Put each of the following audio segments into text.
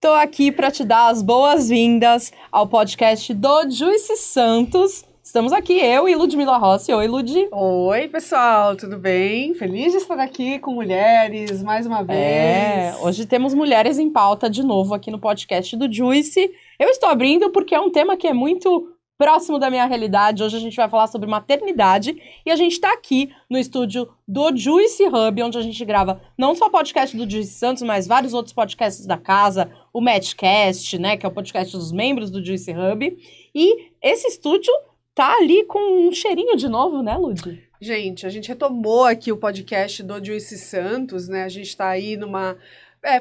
Tô aqui para te dar as boas-vindas ao podcast do Juicy Santos. Estamos aqui, eu e Ludmila Rossi. Oi, Lud. Oi, pessoal, tudo bem? Feliz de estar aqui com mulheres, mais uma vez. Hoje temos mulheres em pauta de novo aqui no podcast do Juicy. Eu estou abrindo porque é um tema que é muito próximo da minha realidade. Hoje a gente vai falar sobre maternidade e a gente está aqui no estúdio do Juicy Hub, onde a gente grava não só o podcast do Juicy Santos, mas vários outros podcasts da casa, o Matchcast, né, que é o podcast dos membros do Juicy Hub. E esse estúdio tá ali com um cheirinho de novo, né, Lud? Gente, a gente retomou aqui o podcast do Juicy Santos, né? A gente tá aí numa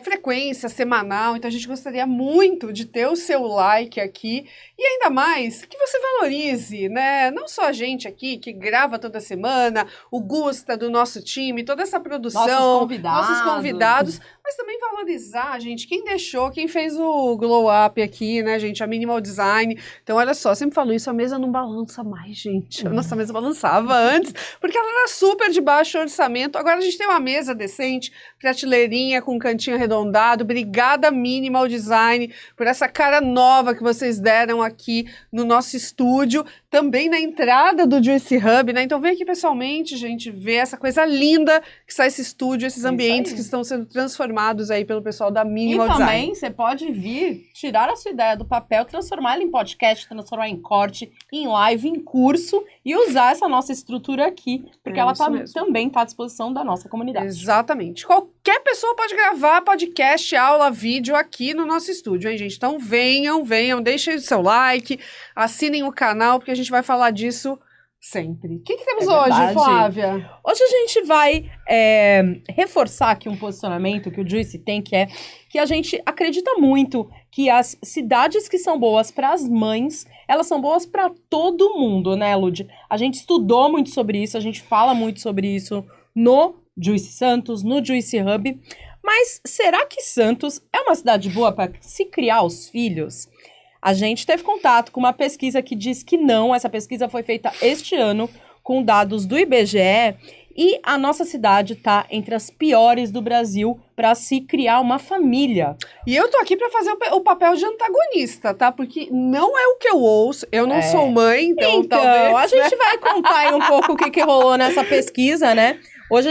frequência semanal, então a gente gostaria muito de ter o seu like aqui e ainda mais que você valorize, né? Não só a gente aqui que grava toda semana, o Gusta do nosso time, toda essa produção, nossos convidados, mas também valorizar, gente, quem deixou, quem fez o glow up aqui, né, gente, a Minimal Design. Então, olha só, sempre falo isso, a mesa não balança mais, gente. A nossa mesa balançava antes, porque ela era super de baixo orçamento. Agora a gente tem uma mesa decente, prateleirinha com cantinho arredondado. Obrigada, Minimal Design, por essa cara nova que vocês deram aqui no nosso estúdio, também na entrada do Juicy Hub, né? Então vem aqui pessoalmente, gente, ver essa coisa linda que está esse estúdio, esses ambientes que estão sendo transformados aí pelo pessoal da Minimal Design. E também você pode vir, tirar a sua ideia do papel, transformar ela em podcast, transformar em corte, em live, em curso e usar essa nossa estrutura aqui, porque ela também está à disposição da nossa comunidade. Exatamente. Qualquer pessoa pode gravar podcast, aula, vídeo aqui no nosso estúdio, hein, gente? Então venham, deixem o seu like, assinem o canal, porque a gente vai falar disso sempre. O que temos hoje, Flávia? Hoje a gente vai reforçar aqui um posicionamento que o Juicy tem, que é que a gente acredita muito que as cidades que são boas para as mães, elas são boas para todo mundo, né, Lud? A gente estudou muito sobre isso, a gente fala muito sobre isso no Juicy Santos, no Juicy Hub. Mas será que Santos é uma cidade boa para se criar os filhos? A gente teve contato com uma pesquisa que diz que não. Essa pesquisa foi feita este ano com dados do IBGE e a nossa cidade está entre as piores do Brasil para se criar uma família. E eu tô aqui para fazer o papel de antagonista, tá? Porque não é o que eu ouço, eu não sou mãe, então talvez... a gente vai contar aí um pouco o que rolou nessa pesquisa, né? Hoje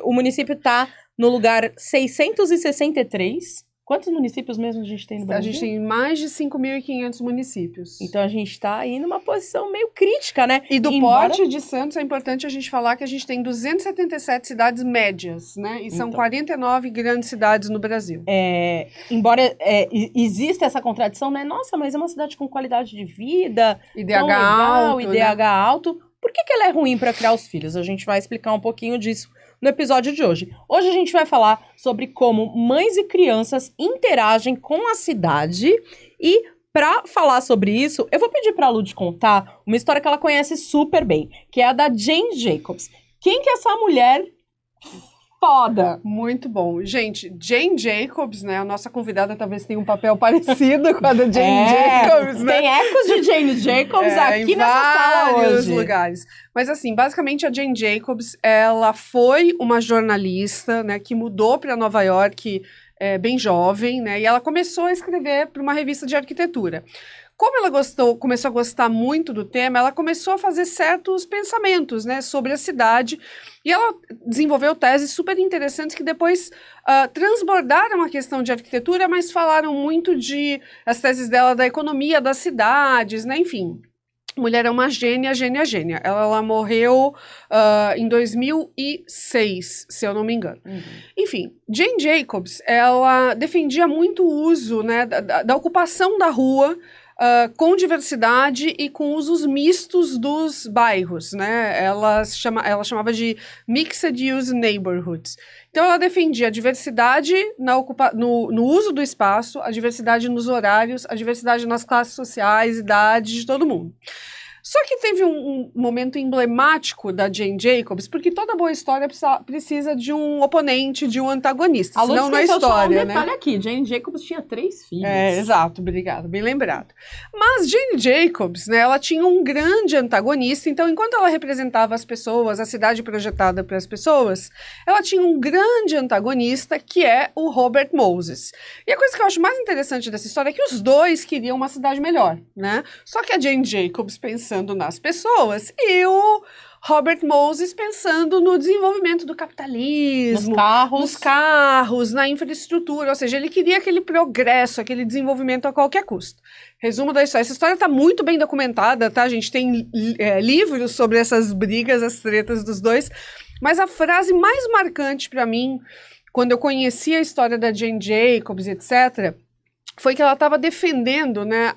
o município está no lugar 663. Quantos municípios mesmo a gente tem no Brasil? A gente tem mais de 5.500 municípios. Então a gente está aí numa posição meio crítica, né? E do porte de Santos é importante a gente falar que a gente tem 277 cidades médias, né? E são 49 grandes cidades no Brasil. Embora exista essa contradição, né? Nossa, mas é uma cidade com qualidade de vida, IDH alto, IDH alto. Por que ela é ruim para criar os filhos? A gente vai explicar um pouquinho disso no episódio de hoje. Hoje a gente vai falar sobre como mães e crianças interagem com a cidade e para falar sobre isso, eu vou pedir para a Lud contar uma história que ela conhece super bem, que é a da Jane Jacobs. Quem que é essa mulher foda? Muito bom. Gente, Jane Jacobs, né? A nossa convidada talvez tenha um papel parecido com a da Jane Jacobs, né? Tem ecos de Jane Jacobs aqui nessa sala hoje. Em vários lugares. Mas assim, basicamente a Jane Jacobs, ela foi uma jornalista, né? Que mudou para Nova York bem jovem, né? E ela começou a escrever para uma revista de arquitetura. Como ela começou a gostar muito do tema, ela começou a fazer certos pensamentos, né, sobre a cidade, e ela desenvolveu teses super interessantes que depois transbordaram a questão de arquitetura, mas falaram muito as teses dela da economia das cidades, né, enfim. A mulher é uma gênia. Ela morreu em 2006, se eu não me engano. Enfim, Jane Jacobs, ela defendia muito o uso, né, da ocupação da rua, com diversidade e com usos mistos dos bairros, né? Ela chamava de Mixed Use Neighborhoods. Então, ela defendia a diversidade no uso do espaço, a diversidade nos horários, a diversidade nas classes sociais, idades de todo mundo. Só que teve um momento emblemático da Jane Jacobs, porque toda boa história precisa de um oponente, de um antagonista, senão não é história, um detalhe aqui, Jane Jacobs tinha 3 filhos. Exato, obrigada, bem lembrado. Mas Jane Jacobs, né, ela tinha um grande antagonista, então enquanto ela representava as pessoas, a cidade projetada para as pessoas, ela tinha um grande antagonista, que é o Robert Moses. E a coisa que eu acho mais interessante dessa história é que os dois queriam uma cidade melhor, né? Só que a Jane Jacobs pensando nas pessoas e o Robert Moses pensando no desenvolvimento do capitalismo, nos carros, na infraestrutura, ou seja, ele queria aquele progresso, aquele desenvolvimento a qualquer custo. Resumo da história. Essa história está muito bem documentada, tá? A gente tem livros sobre essas brigas, as tretas dos dois, mas a frase mais marcante para mim, quando eu conheci a história da Jane Jacobs, etc., foi que ela estava defendendo, né,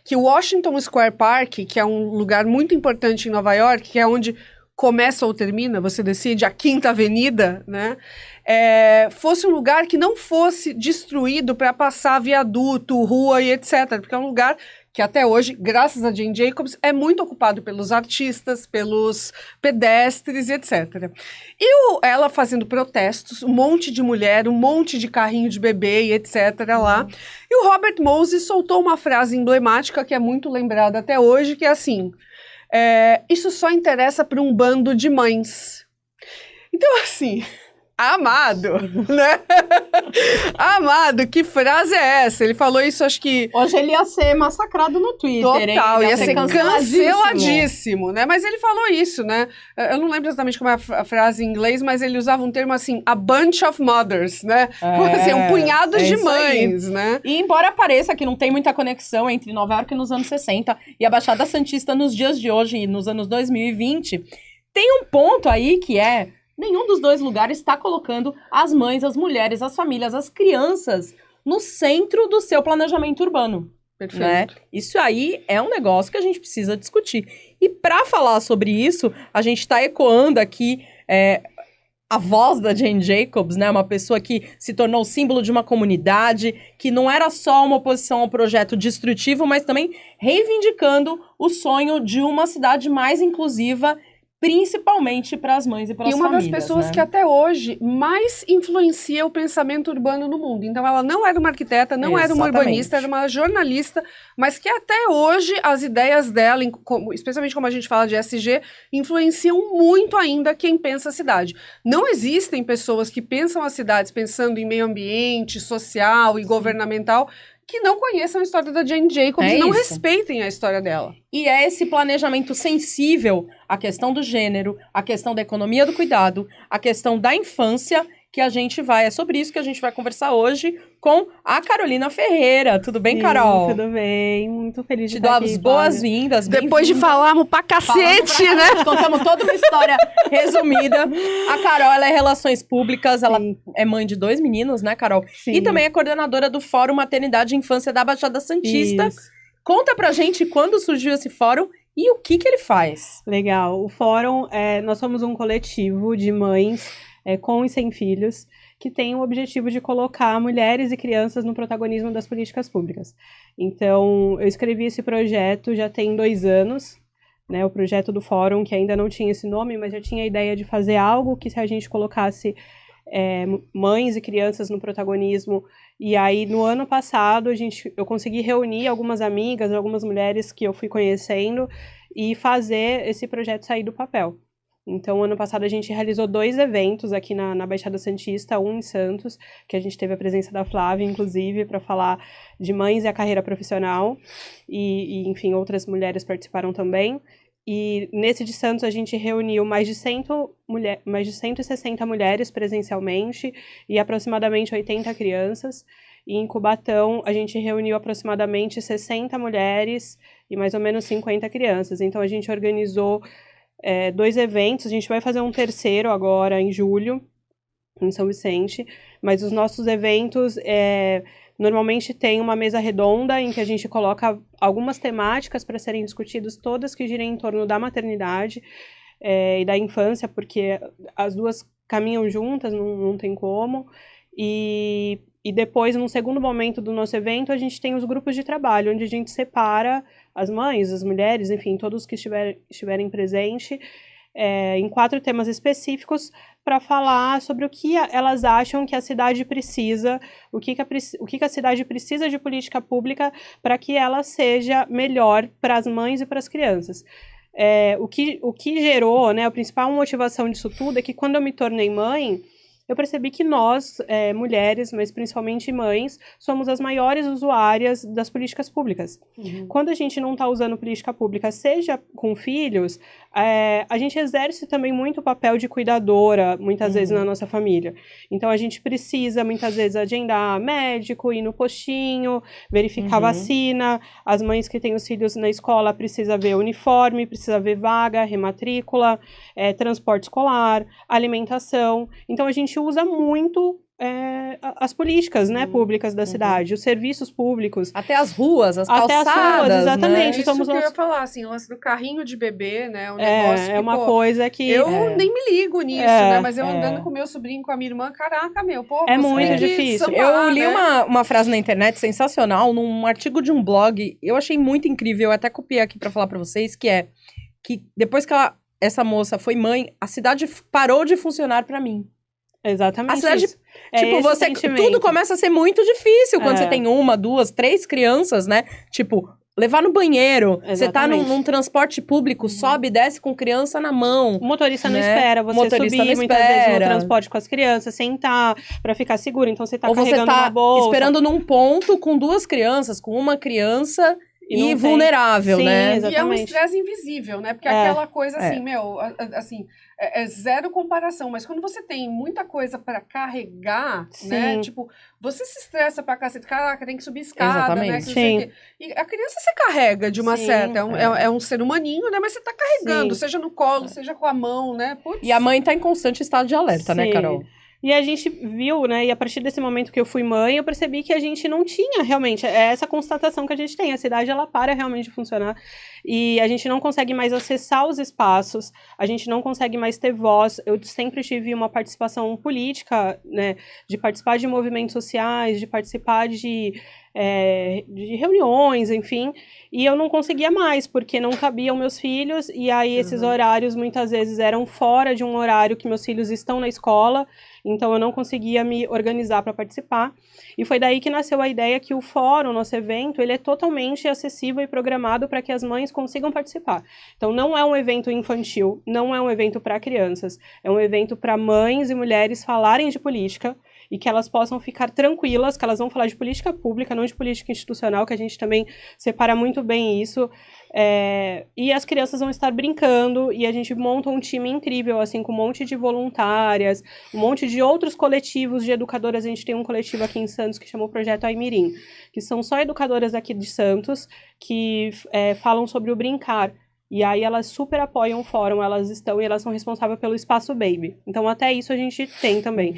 que o Washington Square Park, que é um lugar muito importante em Nova York, que é onde começa ou termina, você decide, a Quinta Avenida, né, fosse um lugar que não fosse destruído para passar viaduto, rua e etc., porque é um lugar que até hoje, graças a Jane Jacobs, é muito ocupado pelos artistas, pelos pedestres, etc. E ela fazendo protestos, um monte de mulher, um monte de carrinho de bebê e etc. lá. E o Robert Moses soltou uma frase emblemática que é muito lembrada até hoje, que é assim, isso só interessa para um bando de mães. Então, assim... Amado, né? Amado, que frase é essa? Ele falou isso, acho que... Hoje ele ia ser massacrado no Twitter, total, hein? Ia ser canceladíssimo, né? Mas ele falou isso, né? Eu não lembro exatamente como é a frase em inglês, mas ele usava um termo assim, a bunch of mothers, né? Assim, um punhado de mães, né? E embora pareça que não tem muita conexão entre Nova York nos anos 60 e a Baixada Santista nos dias de hoje e nos anos 2020, tem um ponto aí que é... Nenhum dos dois lugares está colocando as mães, as mulheres, as famílias, as crianças no centro do seu planejamento urbano. Perfeito. Né? Isso aí é um negócio que a gente precisa discutir. E para falar sobre isso, a gente está ecoando aqui a voz da Jane Jacobs, né? Uma pessoa que se tornou símbolo de uma comunidade, que não era só uma oposição ao projeto destrutivo, mas também reivindicando o sonho de uma cidade mais inclusiva, principalmente para as mães e para as famílias. E uma das pessoas, né? que até hoje mais influencia o pensamento urbano no mundo. Então ela não era uma arquiteta, não era uma urbanista, era uma jornalista, mas que até hoje as ideias dela, especialmente como a gente fala de SG, influenciam muito ainda quem pensa a cidade. Não existem pessoas que pensam as cidades pensando em meio ambiente, social e governamental, que não conheçam a história da Jane Jacobs e não respeitem a história dela. E é esse planejamento sensível à questão do gênero, à questão da economia do cuidado, à questão da infância, que a gente vai... É sobre isso que a gente vai conversar hoje com a Carolina Ferreira. Tudo bem, Carol? Tudo bem. Muito feliz de Te estar dou aqui. as boas-vindas. Depois de falarmos pra cacete, né? Contamos toda uma história resumida. A Carol, ela é Relações Públicas, ela é mãe de 2 meninos, né, Carol? Sim. E também é coordenadora do Fórum Maternidade e Infância da Baixada Santista. Isso. Conta pra gente quando surgiu esse fórum e o que ele faz. Legal. O Fórum, nós somos um coletivo de mães com e sem filhos, que tem o objetivo de colocar mulheres e crianças no protagonismo das políticas públicas. Então, eu escrevi esse projeto já tem 2 anos, né, o projeto do Fórum, que ainda não tinha esse nome, mas já tinha a ideia de fazer algo que, se a gente colocasse mães e crianças no protagonismo. E aí, no ano passado, eu consegui reunir algumas amigas, algumas mulheres que eu fui conhecendo e fazer esse projeto sair do papel. Então, ano passado, a gente realizou 2 eventos aqui na Baixada Santista, um em Santos, que a gente teve a presença da Flávia, inclusive, para falar de mães e a carreira profissional, e, enfim, outras mulheres participaram também. E nesse de Santos, a gente reuniu mais de 160 mulheres presencialmente e aproximadamente 80 crianças. E em Cubatão, a gente reuniu aproximadamente 60 mulheres e mais ou menos 50 crianças. Então, a gente organizou 2 eventos, a gente vai fazer um terceiro agora em julho, em São Vicente, mas os nossos eventos normalmente tem uma mesa redonda em que a gente coloca algumas temáticas para serem discutidas, todas que girem em torno da maternidade e da infância, porque as duas caminham juntas, não tem como, e E depois, num segundo momento do nosso evento, a gente tem os grupos de trabalho, onde a gente separa as mães, as mulheres, enfim, todos que estiverem presentes, em 4 temas específicos, para falar sobre o que elas acham que a cidade precisa, o que a cidade precisa de política pública para que ela seja melhor para as mães e para as crianças. O que gerou, né, a principal motivação disso tudo é que quando eu me tornei mãe, eu percebi que nós, mulheres, mas principalmente mães, somos as maiores usuárias das políticas públicas. Quando a gente não está usando política pública, seja com filhos, a gente exerce também muito o papel de cuidadora, muitas vezes, na nossa família. Então, a gente precisa, muitas vezes, agendar médico, ir no postinho, verificar vacina. As mães que têm os filhos na escola precisam ver uniforme, precisa ver vaga, rematrícula, transporte escolar, alimentação. Então, a gente usa muito as políticas, né, públicas da cidade, os serviços públicos. Até as ruas, as Até calçadas, as ruas, exatamente. Isso que eu ia falar, assim, o lance do carrinho de bebê, né, um negócio que, uma coisa que... Eu nem me ligo nisso, né, mas eu andando com meu sobrinho, com a minha irmã, caraca, pô, é muito difícil. Eu li uma frase na internet sensacional, num artigo de um blog, eu achei muito incrível, eu até copiei aqui pra falar pra vocês, que depois que essa moça foi mãe, a cidade parou de funcionar pra mim. Exatamente. A cidade, isso. Tudo começa a ser muito difícil quando você tem 1, 2, 3 crianças, né? Tipo, levar no banheiro. Exatamente. Você tá num transporte público, sobe e desce com criança na mão. O motorista não espera você subir muitas vezes no transporte com as crianças, sentar pra ficar seguro. Então você tá carregando uma bolsa. Ou você tá esperando num ponto com 2 crianças, com uma criança... E vulnerável, né? Exatamente. E é um estresse invisível, né? Porque aquela coisa assim, assim, zero comparação. Mas quando você tem muita coisa pra carregar, né? Tipo, você se estressa pra cacete. Caraca, tem que subir escada, né? Sim. E a criança você carrega de uma certa. É um ser humaninho, né? Mas você tá carregando, seja no colo, seja com a mão, né? Putz. E a mãe tá em constante estado de alerta, né, Carol? E a gente viu, né, e a partir desse momento que eu fui mãe, eu percebi que a gente não tinha realmente, essa constatação que a gente tem, a cidade ela para realmente de funcionar, e a gente não consegue mais acessar os espaços, a gente não consegue mais ter voz. Eu sempre tive uma participação política, né, de participar de movimentos sociais, de participar de reuniões, enfim, e eu não conseguia mais, porque não cabiam meus filhos, e aí esses horários muitas vezes eram fora de um horário que meus filhos estão na escola, então eu não conseguia me organizar para participar, e foi daí que nasceu a ideia que o fórum, nosso evento, ele é totalmente acessível e programado para que as mães consigam participar. Então não é um evento infantil, não é um evento para crianças, é um evento para mães e mulheres falarem de política, e que elas possam ficar tranquilas, que elas vão falar de política pública, não de política institucional, que a gente também separa muito bem isso, e as crianças vão estar brincando, e a gente monta um time incrível, assim, com um monte de voluntárias, um monte de outros coletivos de educadoras. A gente tem um coletivo aqui em Santos que chama o Projeto Aimirim, que são só educadoras aqui de Santos, que falam sobre o brincar. E aí elas super apoiam o fórum, elas são responsáveis pelo Espaço Baby. Então até isso a gente tem também.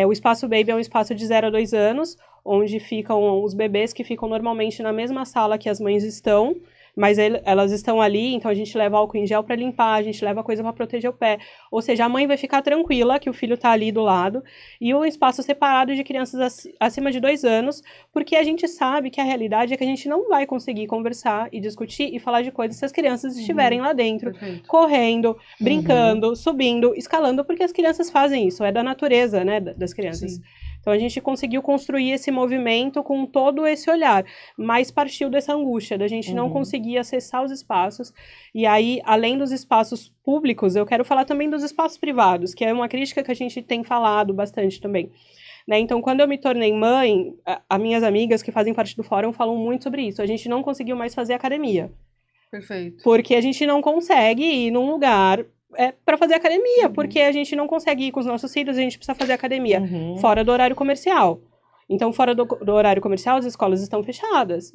O Espaço Baby é um espaço de 0 a 2 anos, onde ficam os bebês que ficam normalmente na mesma sala que as mães estão, mas elas estão ali, então a gente leva álcool em gel para limpar, a gente leva coisa para proteger o pé. Ou seja, a mãe vai ficar tranquila que o filho está ali do lado, e um espaço separado de crianças acima de 2 anos, porque a gente sabe que a realidade é que a gente não vai conseguir conversar e discutir e falar de coisas se as crianças estiverem lá dentro, correndo, brincando, subindo, escalando, porque as crianças fazem isso, é da natureza, né, das crianças. Sim. Então a gente conseguiu construir esse movimento com todo esse olhar, mas partiu dessa angústia, da gente não conseguir acessar os espaços. E aí, além dos espaços públicos, eu quero falar também dos espaços privados, que é uma crítica que a gente tem falado bastante também. Né? Então, quando eu me tornei mãe, as minhas amigas que fazem parte do fórum falam muito sobre isso. A gente não conseguiu mais fazer academia. Perfeito. Porque a gente não consegue ir num lugar para fazer academia, porque a gente não consegue ir com os nossos filhos, a gente precisa fazer academia fora do horário comercial. Então, fora do horário comercial, as escolas estão fechadas,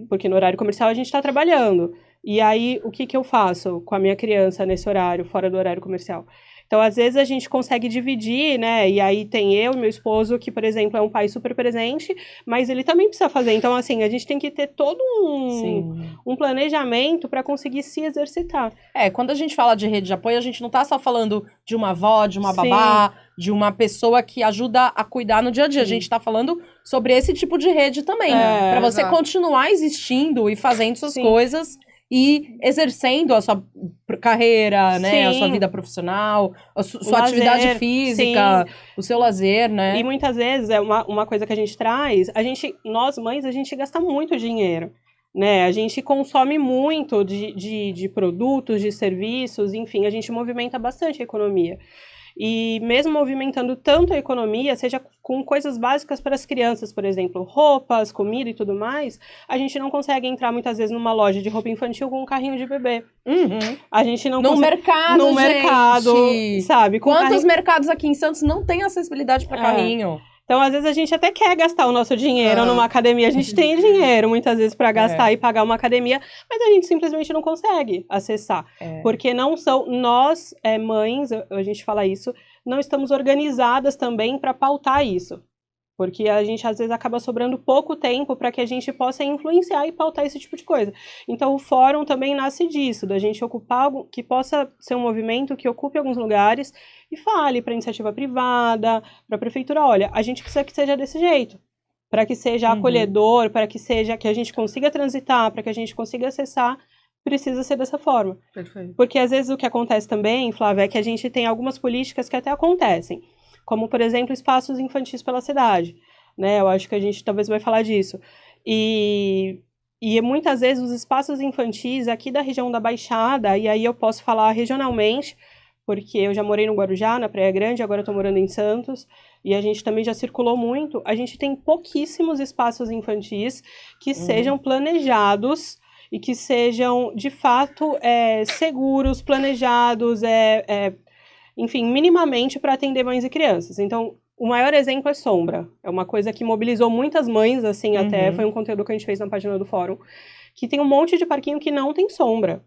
porque no horário comercial a gente está trabalhando. E aí, o que eu faço com a minha criança nesse horário, fora do horário comercial? Então, às vezes, a gente consegue dividir, né? E aí tem eu e meu esposo, que, por exemplo, é um pai super presente, mas ele também precisa fazer. Então, assim, a gente tem que ter todo um planejamento para conseguir se exercitar. Quando a gente fala de rede de apoio, a gente não tá só falando de uma avó, de uma babá, de uma pessoa que ajuda a cuidar no dia a dia. A gente tá falando sobre esse tipo de rede também. Para você continuar existindo e fazendo suas coisas e exercendo a sua carreira, né? A sua vida profissional, a sua atividade física, o seu lazer, né? E muitas vezes, uma coisa que a gente traz, nós mães, a gente gasta muito dinheiro. Né? A gente consome muito de produtos, de serviços, enfim, a gente movimenta bastante a economia. E mesmo movimentando tanto a economia, seja com coisas básicas para as crianças, por exemplo, roupas, comida e tudo mais, a gente não consegue entrar muitas vezes numa loja de roupa infantil com um carrinho de bebê. A gente não consegue... No mercado, sabe? Quantos mercados aqui em Santos não tem acessibilidade para carrinho? Então, às vezes, a gente até quer gastar o nosso dinheiro numa academia. A gente tem dinheiro, muitas vezes, para gastar e pagar uma academia, mas a gente simplesmente não consegue acessar. Porque não são... Nós, mães, a gente fala isso, não estamos organizadas também para pautar isso. Porque a gente, às vezes, acaba sobrando pouco tempo para que a gente possa influenciar e pautar esse tipo de coisa. Então, o fórum também nasce disso, da gente ocupar algo que possa ser um movimento que ocupe alguns lugares e fale para a iniciativa privada, para a prefeitura, olha, a gente precisa que seja desse jeito, para que seja acolhedor, para que seja que a gente consiga transitar, para que a gente consiga acessar, precisa ser dessa forma. Perfeito. Porque, às vezes, o que acontece também, Flávia, é que a gente tem algumas políticas que até acontecem, como, por exemplo, espaços infantis pela cidade, né? Eu acho que a gente talvez vai falar disso. E muitas vezes os espaços infantis aqui da região da Baixada, e aí eu posso falar regionalmente, porque eu já morei no Guarujá, na Praia Grande, agora eu estou morando em Santos, e a gente também já circulou muito, a gente tem pouquíssimos espaços infantis que sejam planejados e que sejam, de fato, seguros, planejados, enfim, minimamente para atender mães e crianças. Então, o maior exemplo é Sombra. É uma coisa que mobilizou muitas mães, assim, até foi um conteúdo que a gente fez na página do fórum, que tem um monte de parquinho que não tem sombra.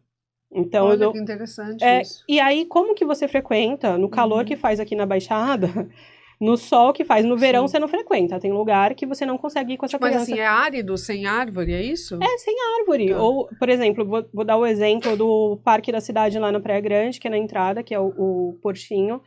Então, olha que interessante isso. E aí, como que você frequenta? No calor que faz aqui na Baixada, no sol que faz. No verão você não frequenta. Tem lugar que você não consegue ir com essa criança. Mas assim, é árido, sem árvore, é isso? Sem árvore. Tá. Ou, por exemplo, vou dar o exemplo do Parque da Cidade lá na Praia Grande, que é na entrada, que é o Portinho.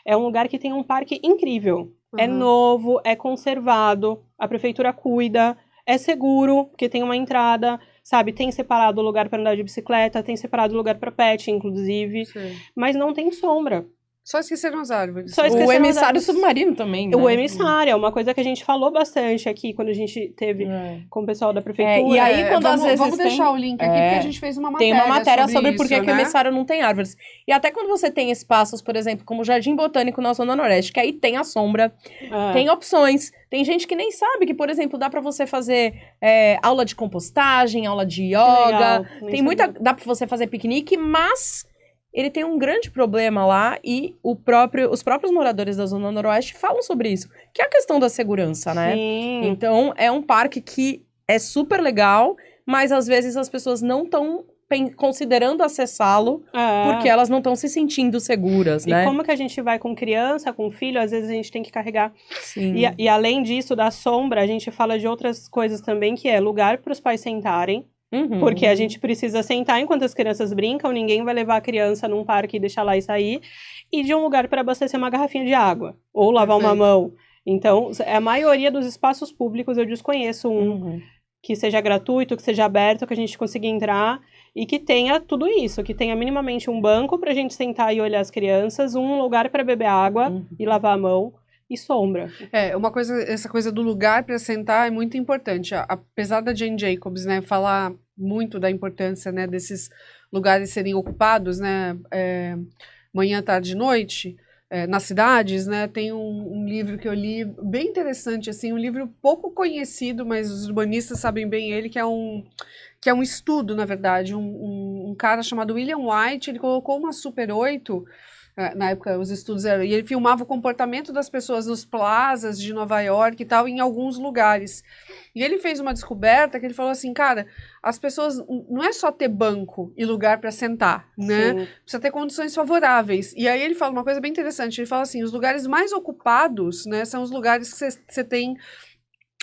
É um lugar que tem um parque incrível. É novo, é conservado, a prefeitura cuida, é seguro, porque tem uma entrada, sabe? Tem separado o lugar para andar de bicicleta, tem separado o lugar para pet, inclusive. Sim. Mas não tem sombra. Só esqueceram as árvores. O emissário submarino também, né? O emissário é uma coisa que a gente falou bastante aqui quando a gente teve com o pessoal da prefeitura. E aí, quando às vezes vamos deixar o link aqui, porque a gente fez uma matéria. Tem uma matéria sobre por que isso, o emissário não tem árvores. E até quando você tem espaços, por exemplo, como o Jardim Botânico na Zona Noroeste, que aí tem a sombra, tem opções. Tem gente que nem sabe que, por exemplo, dá pra você fazer aula de compostagem, aula de yoga. Dá pra você fazer piquenique, mas ele tem um grande problema lá e os próprios moradores da Zona Noroeste falam sobre isso, que é a questão da segurança, né? Sim. Então, é um parque que é super legal, mas às vezes as pessoas não estão considerando acessá-lo porque elas não estão se sentindo seguras, né? E como que a gente vai com criança, com filho, às vezes a gente tem que carregar. Sim. E além disso, da sombra, a gente fala de outras coisas também, que é lugar para os pais sentarem, porque a gente precisa sentar enquanto as crianças brincam, ninguém vai levar a criança num parque e deixar lá e sair, e de um lugar para abastecer uma garrafinha de água, ou lavar uma mão. Então, a maioria dos espaços públicos eu desconheço que seja gratuito, que seja aberto, que a gente consiga entrar e que tenha tudo isso, que tenha minimamente um banco pra gente sentar e olhar as crianças, um lugar para beber água e lavar a mão e sombra. Essa coisa do lugar para sentar é muito importante. Apesar da Jane Jacobs, né, falar muito da importância, né, desses lugares serem ocupados, né, manhã, tarde e noite, nas cidades, né, tem um livro que eu li bem interessante, assim, um livro pouco conhecido, mas os urbanistas sabem bem ele, que é um estudo, na verdade, um cara chamado William White, ele colocou uma Super 8 Na época, os estudos eram... E ele filmava o comportamento das pessoas nos plazas de Nova York e tal, em alguns lugares. E ele fez uma descoberta que ele falou assim, cara, as pessoas... Não é só ter banco e lugar para sentar, né? Sim. Precisa ter condições favoráveis. E aí ele fala uma coisa bem interessante. Ele fala assim, os lugares mais ocupados, né, são os lugares que você tem...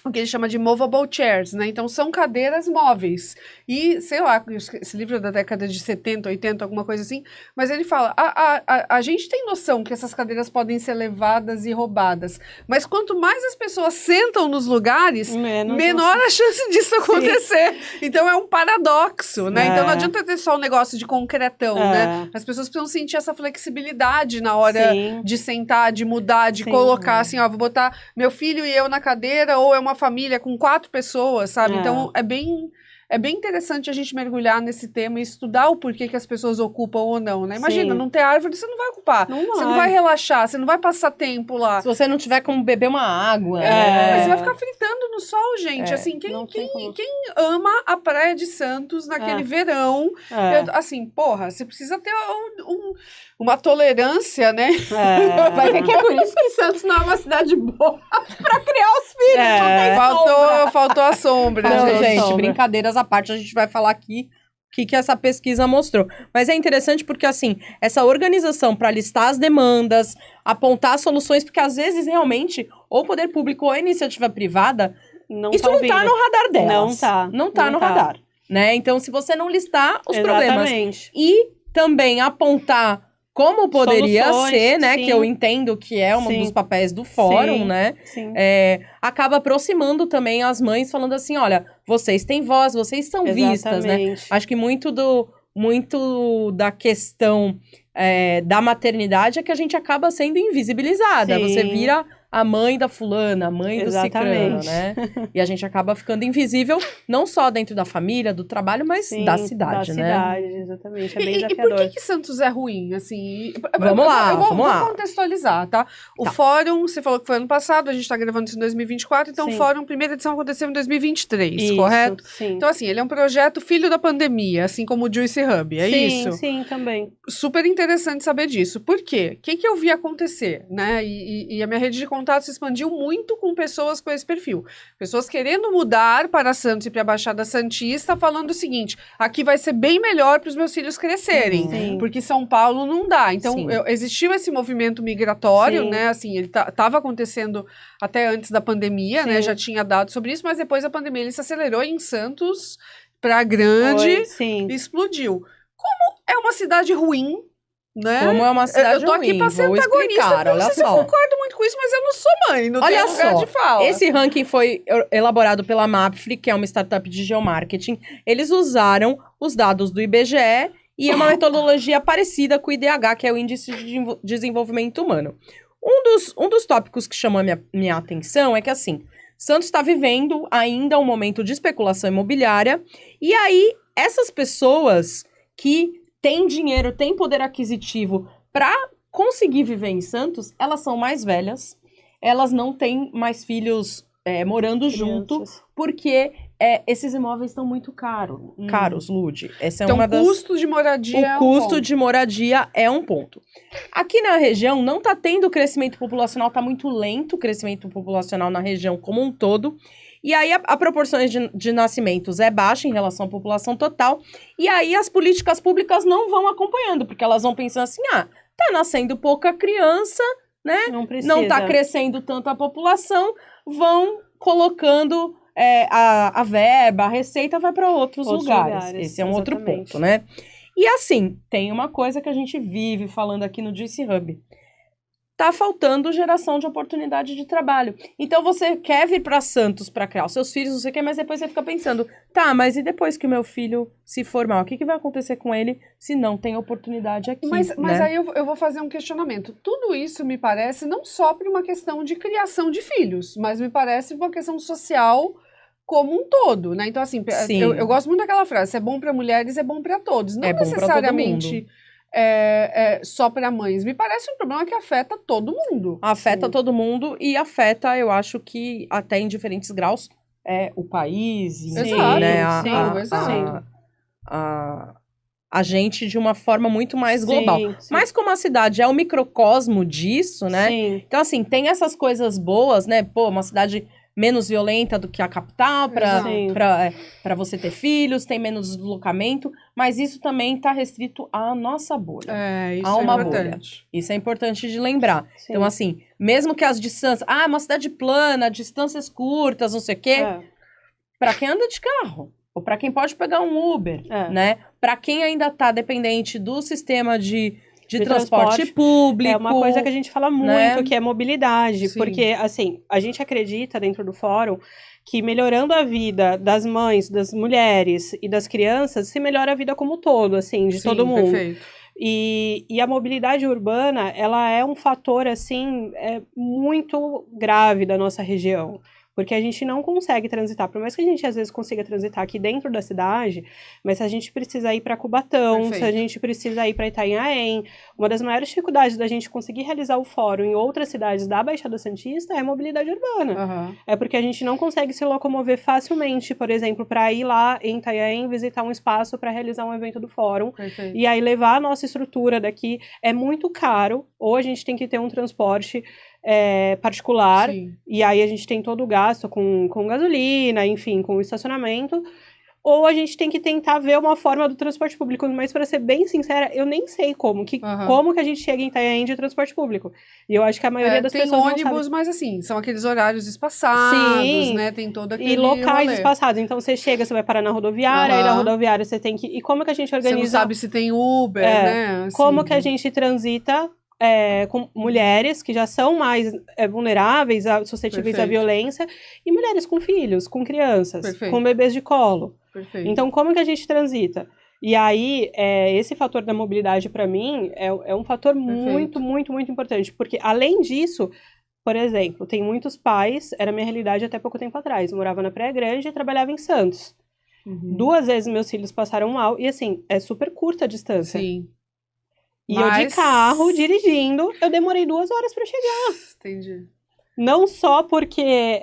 o que ele chama de movable chairs, né? Então, são cadeiras móveis. E, sei lá, esse livro é da década de 70, 80, alguma coisa assim, mas ele fala, a gente tem noção que essas cadeiras podem ser levadas e roubadas, mas quanto mais as pessoas sentam nos lugares, menor a chance disso acontecer. Sim. Então, é um paradoxo, né? Então, não adianta ter só um negócio de concretão, né? As pessoas precisam sentir essa flexibilidade na hora de sentar, de mudar, de colocar, assim, ó, vou botar meu filho e eu na cadeira, ou é uma família com 4 pessoas, sabe? Então, é bem interessante a gente mergulhar nesse tema e estudar o porquê que as pessoas ocupam ou não, né? Imagina, não ter árvore, você não vai ocupar. Você não vai relaxar, você não vai passar tempo lá. Se você não tiver como beber uma água. Mas você vai ficar fritando no sol, gente. Assim, quem ama a Praia de Santos naquele verão, assim, porra, você precisa ter uma tolerância, né? Vai ver que é por isso que Santos não é uma cidade boa pra criar os filhos. Não tem faltou a sombra. Não, gente, brincadeiras à parte, a gente vai falar aqui o que essa pesquisa mostrou. Mas é interessante porque, assim, essa organização para listar as demandas, apontar soluções, porque às vezes, realmente, ou o poder público ou a iniciativa privada, isso não tá no radar delas. Não tá no radar, né? Então, se você não listar os problemas e também apontar como poderia ser, né? Que eu entendo que é um dos papéis do fórum, né? Acaba aproximando também as mães, falando assim, olha, vocês têm voz, vocês são vistas, né? Acho que muito da questão da maternidade é que a gente acaba sendo invisibilizada. Você vira a mãe da fulana, a mãe do cicrano, né? E a gente acaba ficando invisível, não só dentro da família, do trabalho, mas da cidade, né? Da cidade, exatamente. É bem desafiador. E por que Santos é ruim, assim? Vamos lá. Eu vou contextualizar, tá? O fórum, você falou que foi ano passado, a gente tá gravando isso em 2024, então o fórum, primeira edição aconteceu em 2023, correto? Sim. Então, assim, ele é um projeto filho da pandemia, assim como o Juicy Hub, é isso? Sim, também. Super interessante saber disso. Por quê? O que eu vi acontecer, né? E a minha rede de contato se expandiu muito com pessoas com esse perfil. Pessoas querendo mudar para Santos e para a Baixada Santista, falando o seguinte, aqui vai ser bem melhor para os meus filhos crescerem, porque São Paulo não dá. Então, existiu esse movimento migratório, né? Assim, ele estava acontecendo até antes da pandemia, né? Já tinha dados sobre isso, mas depois da pandemia ele se acelerou em Santos, para Grande, e explodiu. Como é uma cidade ruim, né? Como é uma cidade ruim, eu tô aqui pra ser antagonista, olha não sei se eu concordo muito com isso, mas eu não sou mãe, não tenho lugar de fala. Esse ranking foi elaborado pela Mapfre, que é uma startup de geomarketing. Eles usaram os dados do IBGE e uma metodologia parecida com o IDH, que é o Índice de Desenvolvimento Humano. Um dos tópicos que chamou a minha atenção é que, assim, Santos está vivendo ainda um momento de especulação imobiliária, e aí essas pessoas que têm dinheiro, têm poder aquisitivo para conseguir viver em Santos, elas são mais velhas, elas não têm mais filhos morando junto, porque esses imóveis estão muito caros, Lud. Essa é então, uma das... o custo de moradia O custo de moradia é um ponto. Aqui na região não está tendo crescimento populacional, está muito lento o crescimento populacional na região como um todo. E aí a proporção de nascimentos é baixa em relação à população total. E aí as políticas públicas não vão acompanhando, porque elas vão pensando assim, tá nascendo pouca criança, né? Não tá crescendo tanto a população, vão colocando a verba, a receita vai para outros lugares. Esse é um outro ponto, né? E assim, tem uma coisa que a gente vive falando aqui no Juicy Hub. Tá faltando geração de oportunidade de trabalho. Então, você quer vir para Santos para criar os seus filhos, não sei o quê, mas depois você fica pensando, tá, mas e depois que o meu filho se formar? O que vai acontecer com ele se não tem oportunidade aqui? Mas aí eu vou fazer um questionamento. Tudo isso me parece não só por uma questão de criação de filhos, mas me parece uma questão social como um todo, né? Então, assim, eu gosto muito daquela frase, se é bom para mulheres, é bom para todos. Não necessariamente só para mães. Me parece um problema que afeta todo mundo. Afeta todo mundo e afeta, eu acho que até em diferentes graus, o país, enfim, né? a gente de uma forma muito mais global. Sim, sim. Mas como a cidade é o microcosmo disso, né? Sim. Então, assim, tem essas coisas boas, né? Pô, uma cidade menos violenta do que a capital Sim. para você ter filhos, tem menos deslocamento, mas isso também está restrito à nossa bolha. Isso Há é uma importante. Isso é importante de lembrar. Sim. Então, assim, mesmo que as distâncias... Ah, uma cidade plana, distâncias curtas, não sei o quê. Para quem anda de carro, ou para quem pode pegar um Uber, né? Para quem ainda está dependente do sistema de transporte público. É uma coisa que a gente fala muito, né? que é mobilidade. Sim. Porque, assim, a gente acredita dentro do fórum que melhorando a vida das mães, das mulheres e das crianças, se melhora a vida como um todo, assim, de todo mundo. Perfeito. E a mobilidade urbana, ela é um fator, assim, muito grave da nossa região. Porque a gente não consegue transitar, por mais que a gente às vezes consiga transitar aqui dentro da cidade, mas se a gente precisa ir para Cubatão, Perfeito. se a gente precisa ir para Itanhaém, uma das maiores dificuldades da gente conseguir realizar o fórum em outras cidades da Baixada Santista é a mobilidade urbana. É porque a gente não consegue se locomover facilmente, por exemplo, para ir lá em Itanhaém visitar um espaço para realizar um evento do fórum. Perfeito. E aí levar a nossa estrutura daqui é muito caro, ou a gente tem que ter um transporte particular, Sim. e aí a gente tem todo o gasto com gasolina, enfim, com o estacionamento, ou a gente tem que tentar ver uma forma do transporte público, mas para ser bem sincera, eu nem sei como que a gente chega em Itanhaém de transporte público. E eu acho que a maioria das pessoas tem ônibus, mas assim, são aqueles horários espaçados, sim, né? Tem todo aquele e locais rolê. espaçados. Então você chega, você vai parar na rodoviária, aí na rodoviária você tem que... E como que a gente organiza... Você não sabe se tem Uber, né? Assim, como que a gente transita com mulheres que já são mais vulneráveis, suscetíveis à violência, e mulheres com filhos, com crianças, com bebês de colo. Perfeito. Então, como que a gente transita? E aí, esse fator da mobilidade, para mim, é um fator muito, muito, muito importante. Porque, além disso, por exemplo, tem muitos pais, era a minha realidade até pouco tempo atrás, eu morava na Praia Grande e trabalhava em Santos. 2 vezes meus filhos passaram mal, e assim, é super curta a distância. Sim. E eu de carro, dirigindo, eu demorei 2 horas para chegar. Entendi. Não só porque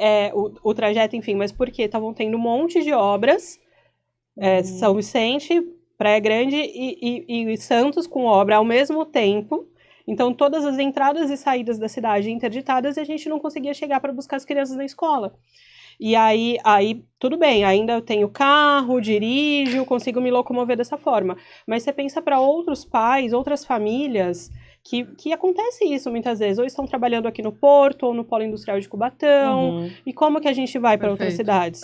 o trajeto, enfim, mas porque estavam tendo um monte de obras, São Vicente, Praia Grande e Santos com obra ao mesmo tempo. Então, todas as entradas e saídas da cidade interditadas e a gente não conseguia chegar para buscar as crianças na escola. E aí, tudo bem, ainda eu tenho carro, dirijo, consigo me locomover dessa forma. Mas você pensa para outros pais, outras famílias, que acontece isso muitas vezes. Ou estão trabalhando aqui no Porto, ou no Polo Industrial de Cubatão. E como que a gente vai para outras cidades?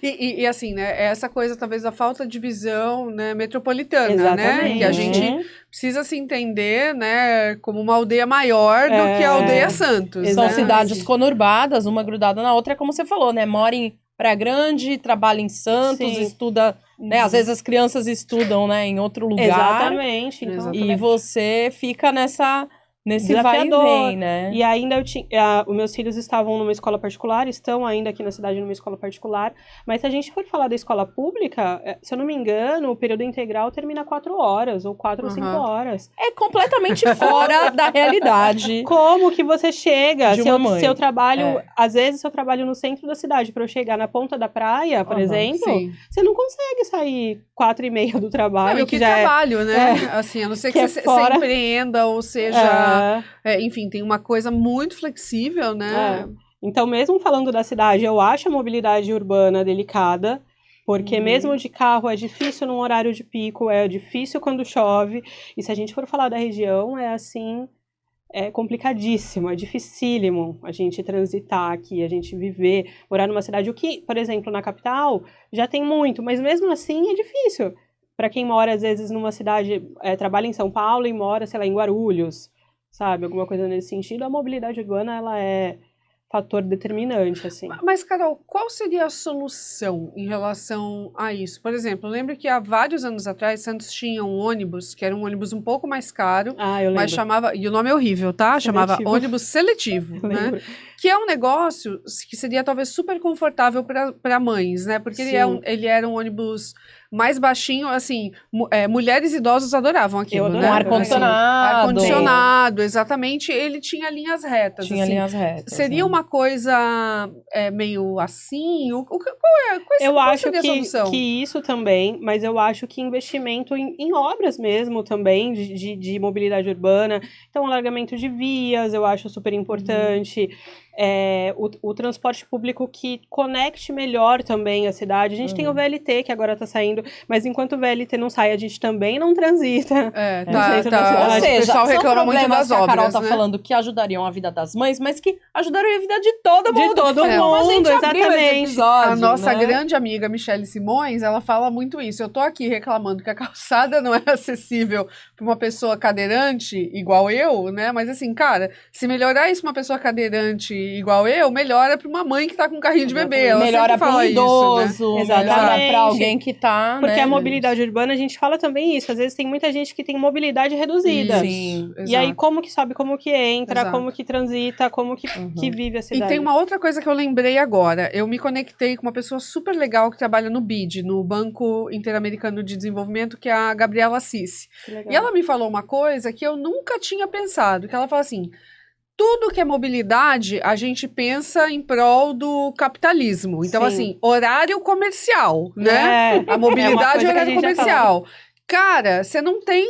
E assim, né, essa coisa talvez da falta de visão, né, metropolitana, exatamente, né? Que a gente precisa se entender, né, como uma aldeia maior do que a aldeia Santos. São né? cidades conurbadas, uma grudada na outra, como você falou, né? Mora em Praia Grande, trabalha em Santos, estuda, né? Às vezes as crianças estudam, né, em outro lugar. Exatamente. Então, e você fica nesse vai e vem, né? E ainda os meus filhos estavam numa escola particular, estão ainda aqui na cidade numa escola particular, mas se a gente for falar da escola pública, se eu não me engano, o período integral termina 4 horas, ou 4 ou 5 horas. É completamente fora da realidade. Como que você chega? Se eu trabalho, às vezes, se eu trabalho no centro da cidade para eu chegar na ponta da praia, por exemplo, você não consegue sair 4h30 do trabalho. Não, que já trabalho, né? Assim, a não ser que você empreenda, ou seja... enfim, tem uma coisa muito flexível, né? Então, mesmo falando da cidade, eu acho a mobilidade urbana delicada, porque mesmo de carro é difícil num horário de pico, é difícil quando chove, e se a gente for falar da região, é complicadíssimo, é dificílimo a gente transitar aqui, a gente viver, morar numa cidade, o que, por exemplo, na capital, já tem muito, mas mesmo assim é difícil. Para quem mora, às vezes, numa cidade, trabalha em São Paulo e mora, sei lá, em Guarulhos, sabe? Alguma coisa nesse sentido. A mobilidade urbana, ela é fator determinante, assim. Mas, Carol, qual seria a solução em relação a isso? Por exemplo, eu lembro que há vários anos atrás, Santos tinha um ônibus, que era um ônibus um pouco mais caro, eu lembro. Mas chamava, e o nome é horrível, tá? Chamava ônibus seletivo, né? Que é um negócio que seria talvez super confortável para mães, né? Porque ele era um ônibus mais baixinho, assim, mulheres idosas adoravam aquilo, né? Ar-condicionado. Ar-condicionado, exatamente. Ele tinha linhas retas. Tinha linhas retas. Seria uma coisa meio assim? Eu acho seria a solução? que isso também, mas eu acho que investimento em obras mesmo também, de mobilidade urbana. Então, alargamento de vias, eu acho super importante. O transporte público que conecte melhor também a cidade. A gente tem o VLT, que agora tá saindo, mas enquanto o VLT não sai, a gente também não transita. Ou seja, o pessoal são reclama muito problemas das que a Carol obras, tá né? falando que ajudariam a vida das mães, mas que ajudariam a vida de todo mundo. De todo Foi como a gente mundo, abriu esse exatamente. episódio, A nossa né? grande amiga Michele Simões, ela fala muito isso. Eu tô aqui reclamando que a calçada não é acessível para uma pessoa cadeirante igual eu, né? Mas assim, cara, se melhorar isso pra uma pessoa cadeirante igual eu, melhora para uma mãe que tá com um carrinho de bebê. Ela Melhora sempre para um fala idoso, isso, né? melhora Exatamente. para alguém que tá, Porque né, a mobilidade urbana, a gente fala também isso. Às vezes tem muita gente que tem mobilidade reduzida. Sim, E aí, exato. como que sobe, como que entra, Exato. como que transita, como que vive a E cidade. tem uma outra coisa que eu lembrei agora. Eu me conectei com uma pessoa super legal que trabalha no BID, no Banco Interamericano de Desenvolvimento, que é a Gabriela Assis. Que legal. E ela me falou uma coisa que eu nunca tinha pensado, que ela fala assim, tudo que é mobilidade, a gente pensa em prol do capitalismo. Então, Sim. assim, horário comercial, né? A mobilidade é horário comercial. Cara, você não tem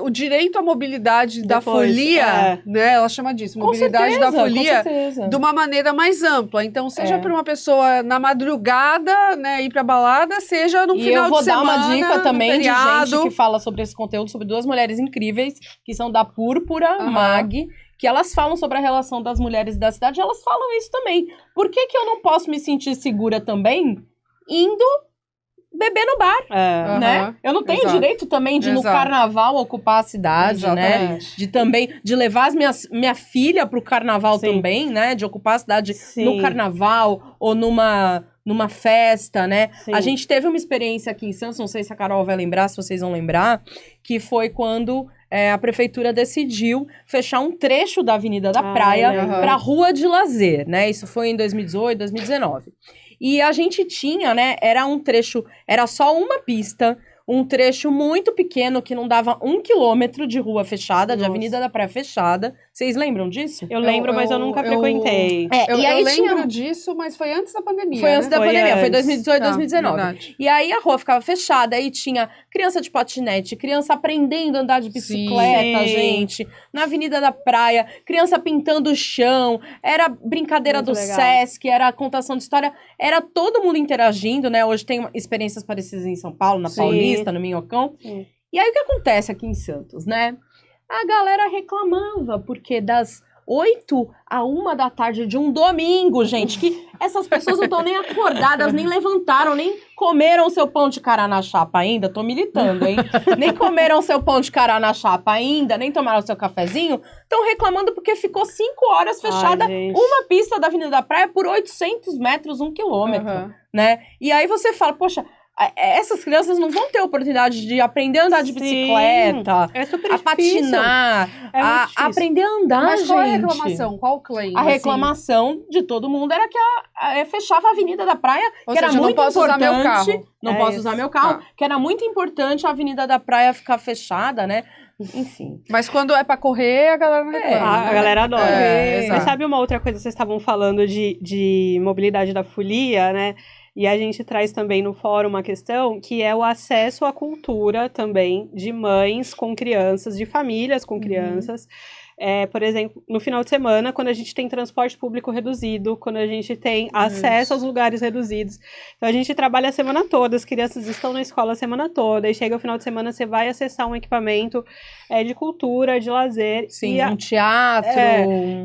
o direito à mobilidade da folia, né? Ela chama disso, mobilidade da folia, de uma maneira mais ampla. Então, seja para uma pessoa na madrugada, né, ir pra balada, seja no final de semana. E eu vou dar uma dica também de gente que fala sobre esse conteúdo, sobre duas mulheres incríveis, que são da Púrpura, Mag, que elas falam sobre a relação das mulheres da cidade, elas falam isso também. Por que eu não posso me sentir segura também indo beber no bar, né? Eu não tenho direito também de no carnaval ocupar a cidade, né? De levar minha filha pro carnaval também, né? De ocupar a cidade no carnaval ou numa festa, né? Sim. A gente teve uma experiência aqui em Santos, não sei se a Carol vai lembrar, se vocês vão lembrar, que foi quando a prefeitura decidiu fechar um trecho da Avenida da Praia para rua de lazer, né? Isso foi em 2018, 2019. E a gente tinha, né, era um trecho, era só uma pista, um trecho muito pequeno que não dava 1 quilômetro de rua fechada, de Avenida da Praia fechada. Vocês lembram disso? Eu lembro, mas eu nunca frequentei. Eu lembro disso, mas foi antes da pandemia. Foi antes da pandemia, foi 2018, 2019. Verdade. E aí a rua ficava fechada, aí tinha criança de patinete, criança aprendendo a andar de bicicleta, gente, na Avenida da Praia, criança pintando o chão, era brincadeira muito do legal. Sesc, era contação de história, era todo mundo interagindo, né? Hoje tem experiências parecidas em São Paulo, na Paulista, no Minhocão. E aí o que acontece aqui em Santos, né? A galera reclamava, porque das 8 a 1 da tarde de um domingo, gente, que essas pessoas não estão nem acordadas, nem levantaram, nem comeram seu pão de cará na chapa ainda, tô militando, hein? Nem comeram seu pão de cará na chapa ainda, nem tomaram seu cafezinho, estão reclamando porque ficou 5 horas fechada uma pista da Avenida da Praia por 800 metros, 1 quilômetro, né? E aí você fala, poxa, essas crianças não vão ter oportunidade de aprender a andar de bicicleta, a patinar, a aprender a andar, Mas gente. qual é a reclamação? Qual o claim? A reclamação de todo mundo era que fechava a Avenida da Praia, que era muito importante. Usar meu carro. Não posso usar meu carro, que era muito importante a Avenida da Praia ficar fechada, né? Enfim. Mas quando é pra correr, a galera não reclama. A galera adora. Exato. Mas sabe uma outra coisa que vocês estavam falando de mobilidade da folia, né? E a gente traz também no fórum uma questão que é o acesso à cultura também de mães com crianças, de famílias com crianças. Por exemplo, no final de semana, quando a gente tem transporte público reduzido, quando a gente tem acesso aos lugares reduzidos. Então, a gente trabalha a semana toda, as crianças estão na escola a semana toda, e chega o final de semana, você vai acessar um equipamento de cultura, de lazer. Sim, um teatro.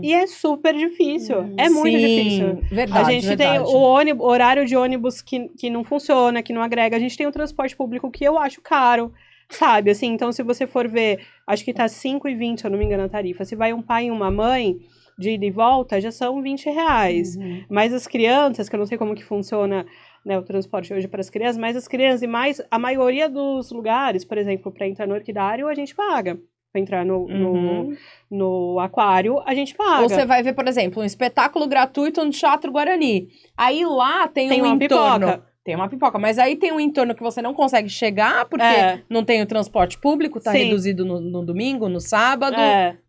E é super difícil, é muito difícil. Verdade, a gente tem o horário de ônibus que não funciona, que não agrega. A gente tem o transporte público que eu acho caro. Sabe, assim, então se você for ver, acho que tá R$5,20, se eu não me engano, a tarifa. Se vai um pai e uma mãe, de ida e volta, já são R$20. Mas as crianças, que eu não sei como que funciona, né, o transporte hoje para as crianças, mas as crianças e mais, a maioria dos lugares, por exemplo, para entrar no Orquidário, a gente paga. Para entrar no aquário, a gente paga. Ou você vai ver, por exemplo, um espetáculo gratuito no Teatro Guarani. Aí lá tem um uma entorno. pipoca. Tem uma pipoca, mas aí tem um entorno que você não consegue chegar, porque não tem o transporte público, tá Sim. reduzido no domingo, no sábado,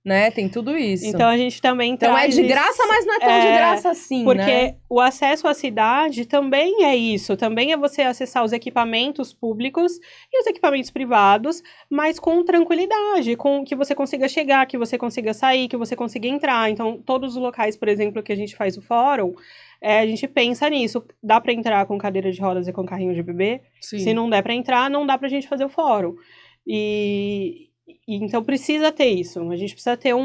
né? Tem tudo isso. Então a gente também Então é de graça, mas não é tão de graça assim, porque né? o acesso à cidade também é isso, também é você acessar os equipamentos públicos e os equipamentos privados, mas com tranquilidade, com que você consiga chegar, que você consiga sair, que você consiga entrar. Então, todos os locais, por exemplo, que a gente faz o fórum, a gente pensa nisso. Dá para entrar com cadeira de rodas e com carrinho de bebê? Sim. Se não der para entrar, não dá pra gente fazer o fórum. E então precisa ter isso. A gente precisa ter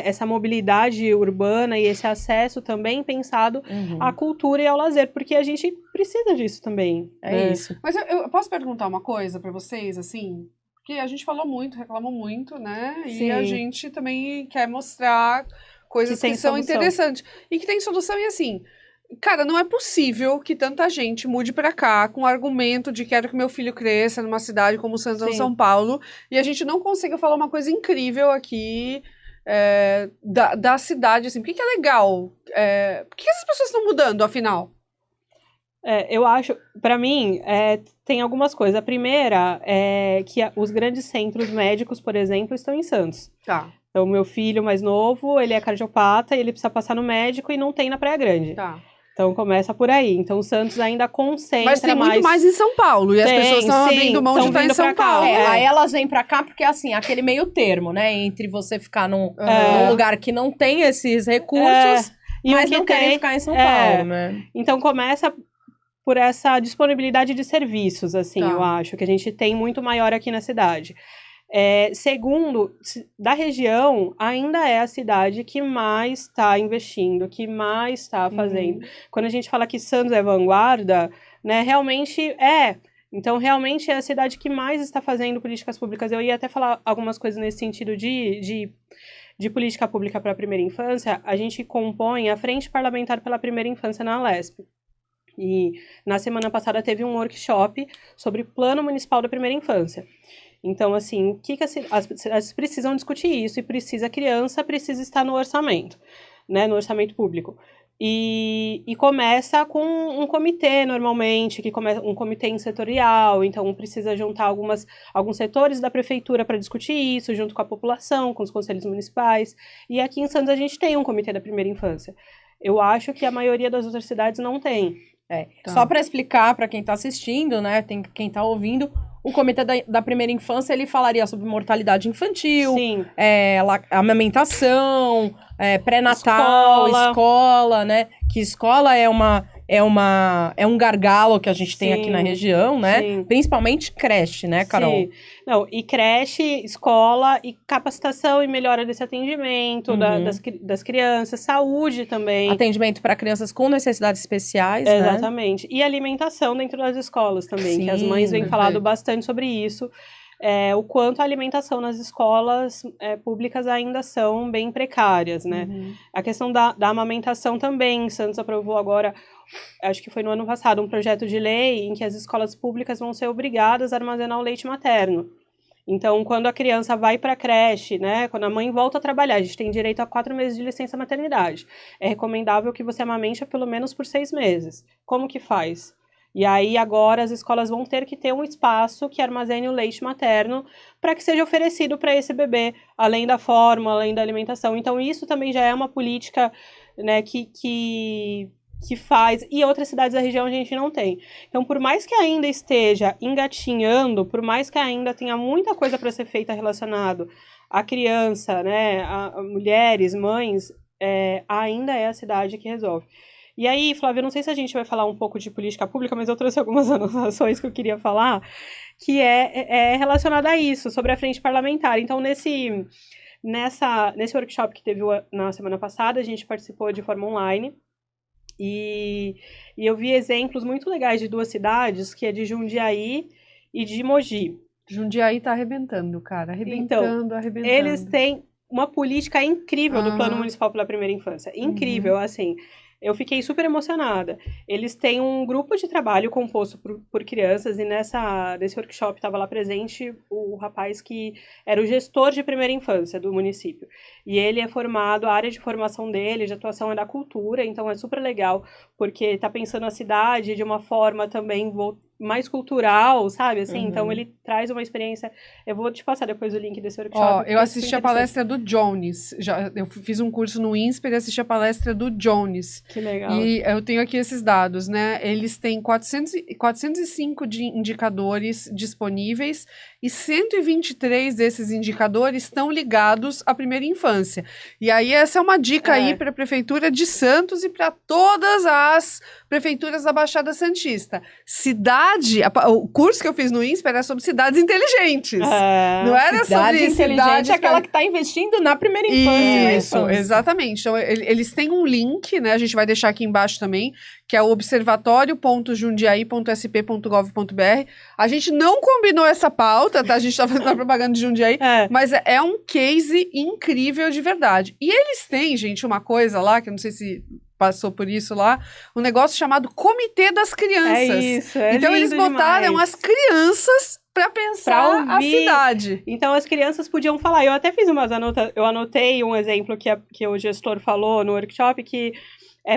essa mobilidade urbana e esse acesso também pensado à cultura e ao lazer, porque a gente precisa disso também. É isso. Mas eu posso perguntar uma coisa para vocês, assim? Porque a gente falou muito, reclamou muito, né? Sim. E a gente também quer mostrar coisas que são solução. interessantes. E que tem solução, e assim, cara, não é possível que tanta gente mude pra cá com o argumento de quero que meu filho cresça numa cidade como Santos ou Sim. São Paulo, e a gente não consiga falar uma coisa incrível aqui da cidade, assim. Por que é legal? Por que essas pessoas estão mudando, afinal? Eu acho, para mim, tem algumas coisas. A primeira é que os grandes centros médicos, por exemplo, estão em Santos. Tá, Então, meu filho mais novo, ele é cardiopata, ele precisa passar no médico e não tem na Praia Grande. tá. Então, começa por aí. Então, o Santos ainda concentra Mas tem muito mais em São Paulo, e as Tem, pessoas estão sim, abrindo mão de tão estar em vindo São pra cá. Paulo. Aí elas vêm pra cá porque, assim, aquele meio termo, né? Entre você ficar num lugar que não tem esses recursos, E mas o que não querem tem, ficar em São Paulo, né? Então, começa por essa disponibilidade de serviços, assim, Tá. eu acho, que a gente tem muito maior aqui na cidade. Segundo, da região, ainda é a cidade que mais está investindo, que mais está fazendo. Quando a gente fala que Santos é vanguarda, né, realmente é. Então, realmente é a cidade que mais está fazendo políticas públicas. Eu ia até falar algumas coisas nesse sentido de política pública para a primeira infância. A gente compõe a Frente Parlamentar pela Primeira Infância na Alesp. E na semana passada teve um workshop sobre Plano Municipal da Primeira Infância. Então, assim, o que as cidades precisam discutir isso, e a criança precisa estar no orçamento, né, no orçamento público. E começa com um comitê, normalmente, que começa um comitê setorial, então precisa juntar alguns setores da prefeitura para discutir isso, junto com a população, com os conselhos municipais. E aqui em Santos a gente tem um comitê da primeira infância. Eu acho que a maioria das outras cidades não tem. Tá. Só para explicar para quem está assistindo, né, tem quem está ouvindo, o Comitê da Primeira Infância, ele falaria sobre mortalidade infantil, Sim. amamentação, pré-natal, escola, né, que escola é um gargalo que a gente tem aqui na região, né, Sim. principalmente creche, né, Carol? Sim. Não, e creche, escola, e capacitação e melhora desse atendimento das crianças, saúde também. Atendimento para crianças com necessidades especiais, né? Exatamente. E alimentação dentro das escolas também, Sim, que as mães vêm falado bastante sobre isso. O quanto a alimentação nas escolas públicas ainda são bem precárias, né? A questão da amamentação também. Santos aprovou agora, acho que foi no ano passado, um projeto de lei em que as escolas públicas vão ser obrigadas a armazenar o leite materno. Então, quando a criança vai para a creche, né, quando a mãe volta a trabalhar, a gente tem direito a 4 meses de licença maternidade. É recomendável que você amamente pelo menos por 6 meses. Como que faz? E aí, agora, as escolas vão ter que ter um espaço que armazene o leite materno para que seja oferecido para esse bebê, além da fórmula, além da alimentação. Então, isso também já é uma política, né, que faz, e outras cidades da região a gente não tem. Então, por mais que ainda esteja engatinhando, por mais que ainda tenha muita coisa para ser feita relacionado à criança, né, a mulheres, mães, ainda é a cidade que resolve. E aí, Flávia, eu não sei se a gente vai falar um pouco de política pública, mas eu trouxe algumas anotações que eu queria falar, que é relacionada a isso, sobre a frente parlamentar. Então, nesse workshop que teve na semana passada, a gente participou de forma online, e eu vi exemplos muito legais de 2 cidades, que é de Jundiaí e de Mogi. Jundiaí tá arrebentando, cara. Arrebentando. Eles têm uma política incrível do Plano Municipal pela Primeira Infância. Incrível, assim. eu fiquei super emocionada. Eles têm um grupo de trabalho composto por crianças, e nesse workshop estava lá presente o rapaz que era o gestor de primeira infância do município. E ele é formado, a área de formação dele, de atuação é da cultura, então é super legal, porque está pensando a cidade de uma forma também mais cultural, sabe? Assim, então ele traz uma experiência. Eu vou te passar depois o link desse workshop. Eu assisti a palestra do Jones. Eu fiz um curso no INSPER e assisti a palestra do Jones. Que legal. E eu tenho aqui esses dados, né? Eles têm 405 de indicadores disponíveis e 123 desses indicadores estão ligados à primeira infância. E aí essa é uma dica aí para a Prefeitura de Santos e para todas as prefeituras da Baixada Santista. O curso que eu fiz no INSPER era sobre cidades inteligentes. Não era sobre cidade é aquela que está investindo na primeira infância. Isso, exatamente. Então, eles têm um link, né? A gente vai deixar aqui embaixo também, que é o observatório.jundiaí.sp.gov.br. A gente não combinou essa pauta, tá? A gente tá fazendo a propaganda de Jundiaí, mas é um case incrível de verdade. E eles têm, gente, uma coisa lá, que eu não sei se passou por isso lá, um negócio chamado Comitê das Crianças. É isso, então eles botaram demais. as crianças para pensar a cidade. Então as crianças podiam falar. Eu até fiz eu anotei um exemplo que o gestor falou no workshop, que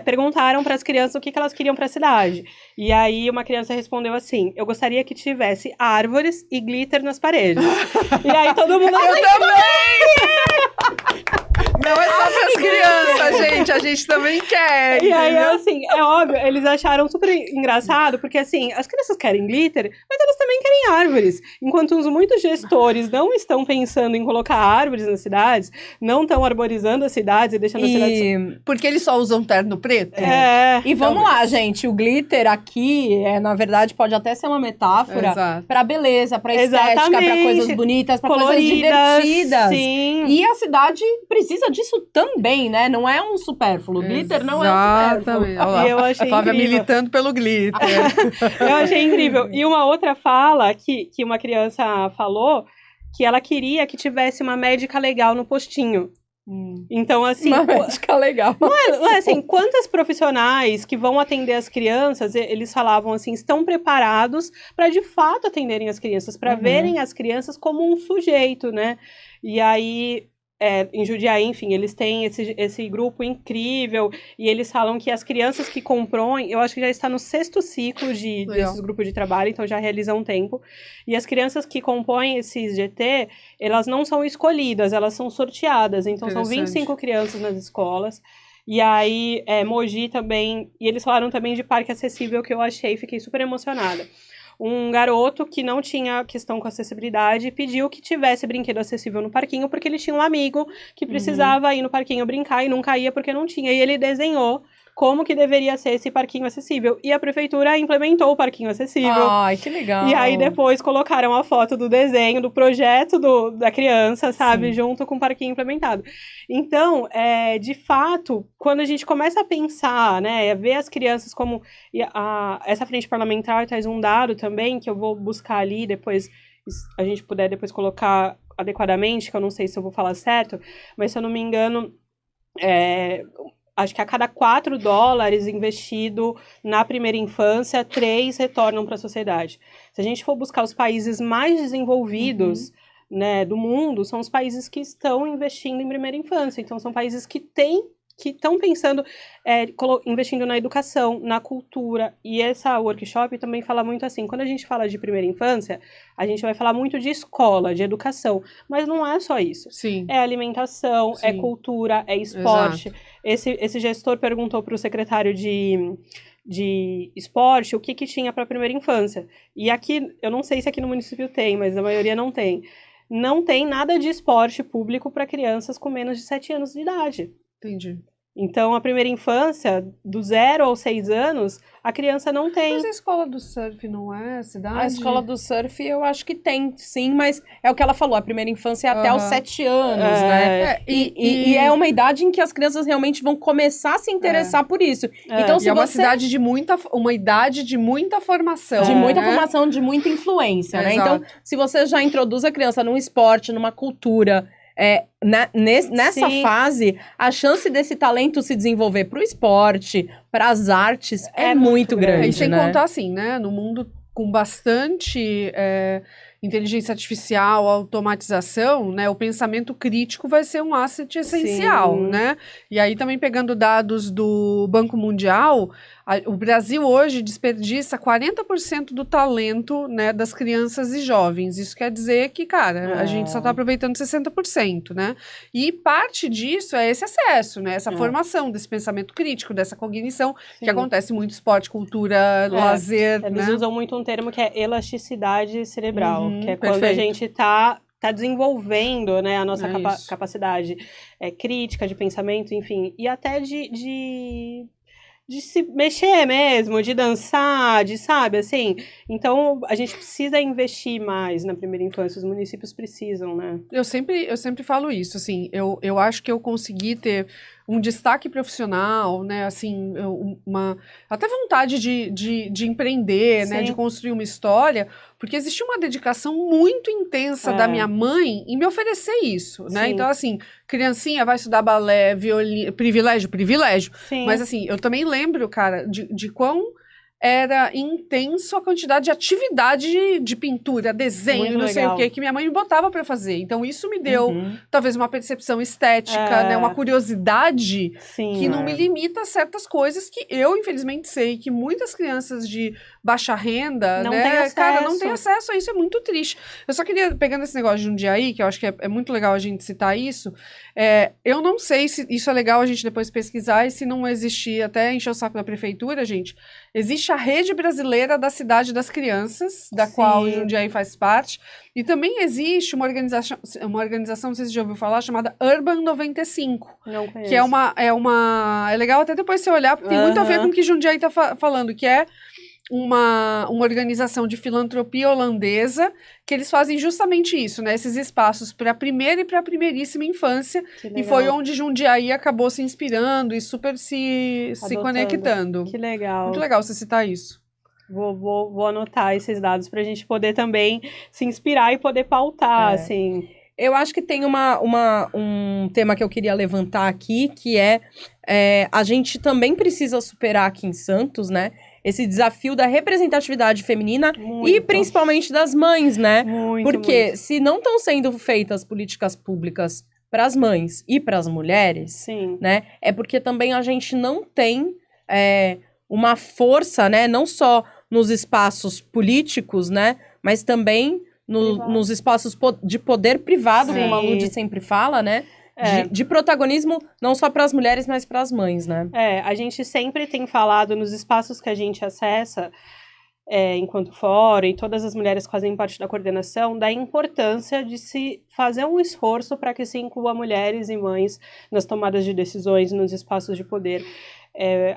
perguntaram para as crianças o que elas queriam para a cidade. E aí uma criança respondeu assim: eu gostaria que tivesse árvores e glitter nas paredes. E aí todo mundo... Eu também! Não é só para as crianças, gente. A gente também quer, E aí, assim, é óbvio, eles acharam super engraçado, porque, assim, as crianças querem glitter, mas elas também querem árvores. Enquanto muitos gestores não estão pensando em colocar árvores nas cidades, não estão arborizando as cidades e deixando as cidades... Porque eles só usam terno preto? E vamos lá, gente. O glitter aqui, na verdade, pode até ser uma metáfora para beleza, para estética, para coisas bonitas, para coisas divertidas. Sim. E a cidade precisa disso também, né? Não é um supérfluo. Glitter não é um supérfluo. Exatamente. Eu achei a Flávia incrível. Militando pelo glitter. Eu achei incrível. E uma outra fala que uma criança falou, que ela queria que tivesse uma médica legal no postinho. Então, assim... Uma médica legal. Não é assim, quantas profissionais que vão atender as crianças, eles falavam assim, estão preparados para de fato atenderem as crianças, para verem as crianças como um sujeito, né? E aí... em Jundiaí, enfim, eles têm esse grupo incrível, e eles falam que as crianças que compõem, eu acho que já está no 6º ciclo desses grupos de trabalho, então já realizam um tempo, e as crianças que compõem esses GT, elas não são escolhidas, elas são sorteadas, então são 25 crianças nas escolas. E aí, Mogi também, e eles falaram também de parque acessível, que eu achei, fiquei super emocionada. Um garoto que não tinha questão com acessibilidade pediu que tivesse brinquedo acessível no parquinho, porque ele tinha um amigo que precisava ir no parquinho brincar e nunca ia porque não tinha. E ele desenhou como que deveria ser esse parquinho acessível. E a prefeitura implementou o parquinho acessível. Ai, que legal. E aí depois colocaram a foto do desenho, do projeto da criança, sabe? Sim. Junto com o parquinho implementado. Então, de fato, quando a gente começa a pensar, né, ver as crianças como... essa frente parlamentar traz um dado também, que eu vou buscar ali, depois a gente puder depois colocar adequadamente, que eu não sei se eu vou falar certo, mas se eu não me engano... acho que a cada $4 investido na primeira infância, 3 retornam para a sociedade. Se a gente for buscar os países mais desenvolvidos, né, do mundo, são os países que estão investindo em primeira infância. Então, são países que estão pensando, investindo na educação, na cultura. E essa workshop também fala muito assim, quando a gente fala de primeira infância, a gente vai falar muito de escola, de educação, mas não é só isso. Sim. É alimentação, é cultura, é esporte. Esse gestor perguntou para o secretário de esporte o que tinha para a primeira infância. E aqui, eu não sei se aqui no município tem, mas a maioria não tem. Não tem nada de esporte público para crianças com menos de 7 anos de idade. Entendi. Então, a primeira infância, do 0 aos 6 anos, a criança não tem. Mas a escola do surf não é a cidade? A escola do surf eu acho que tem, sim, mas é o que ela falou, a primeira infância é até os 7 anos, né? E é uma idade em que as crianças realmente vão começar a se interessar por isso. Então, se uma cidade uma idade de muita formação. De muita formação, de muita influência, né? Então, se você já introduz a criança num esporte, numa cultura... nessa Sim. fase, a chance desse talento se desenvolver pro esporte, pras artes, é muito grande, E sem né? contar assim, né? No mundo com bastante inteligência artificial, automatização, né? O pensamento crítico vai ser um asset essencial, Sim. né? E aí também pegando dados do Banco Mundial, o Brasil hoje desperdiça 40% do talento, né, das crianças e jovens. Isso quer dizer que, cara, a gente só está aproveitando 60%, né? E parte disso é esse acesso, né? Essa formação desse pensamento crítico, dessa cognição, que acontece muito esporte, cultura, lazer, Eles né? usam muito um termo que é elasticidade cerebral, que é quando a perfeito. gente tá desenvolvendo, né, a nossa Isso. capacidade crítica, de pensamento, enfim, e até de se mexer mesmo, de dançar, sabe, assim. Então, a gente precisa investir mais na primeira infância, os municípios precisam, né? Eu sempre falo isso, assim, eu acho que eu consegui ter um destaque profissional, né, assim, até vontade de empreender, né, Sim. de construir uma história, porque existia uma dedicação muito intensa da minha mãe em me oferecer isso, né, Sim. então, assim, criancinha vai estudar balé, violino, privilégio, Sim. mas, assim, eu também lembro, cara, de quão era intenso a quantidade de atividade de pintura, desenho, Muito não sei o legal. que minha mãe me botava para fazer. Então isso me deu Uhum. talvez uma percepção estética, né, uma curiosidade Sim. que não me limita a certas coisas que eu infelizmente sei que muitas crianças de baixa renda, Não né, tem cara, não acesso. tem acesso a isso, é muito triste. Eu só queria, pegando esse negócio de Jundiaí, que eu acho que é muito legal a gente citar isso, eu não sei se isso é legal a gente depois pesquisar e se não existir, até encher o saco da prefeitura, gente, existe a Rede Brasileira da Cidade das Crianças, da qual o Jundiaí faz parte, e também existe uma organização, não sei se você já ouviu falar, chamada Urban 95, Não conheço. que é legal até depois você olhar, porque tem muito a ver com o que Jundiaí está falando, que é uma organização de filantropia holandesa, que eles fazem justamente isso, né? Esses espaços para a primeira e para a primeiríssima infância, e foi onde Jundiaí acabou se inspirando e super se conectando. Que legal. Muito legal você citar isso. Vou anotar esses dados para a gente poder também se inspirar e poder pautar, assim. Eu acho que tem um tema que eu queria levantar aqui, que a gente também precisa superar aqui em Santos, né? Esse desafio da representatividade feminina e principalmente das mães, né? Porque se não estão sendo feitas políticas públicas para as mães e para as mulheres, né? É porque também a gente não tem uma força, né? Não só nos espaços políticos, né? Mas também nos espaços de poder privado, como a Lud sempre fala, né? De protagonismo, não só para as mulheres, mas para as mães, né? A gente sempre tem falado nos espaços que a gente acessa, enquanto fórum, e todas as mulheres que fazem parte da coordenação, da importância de se fazer um esforço para que se inclua mulheres e mães nas tomadas de decisões, nos espaços de poder.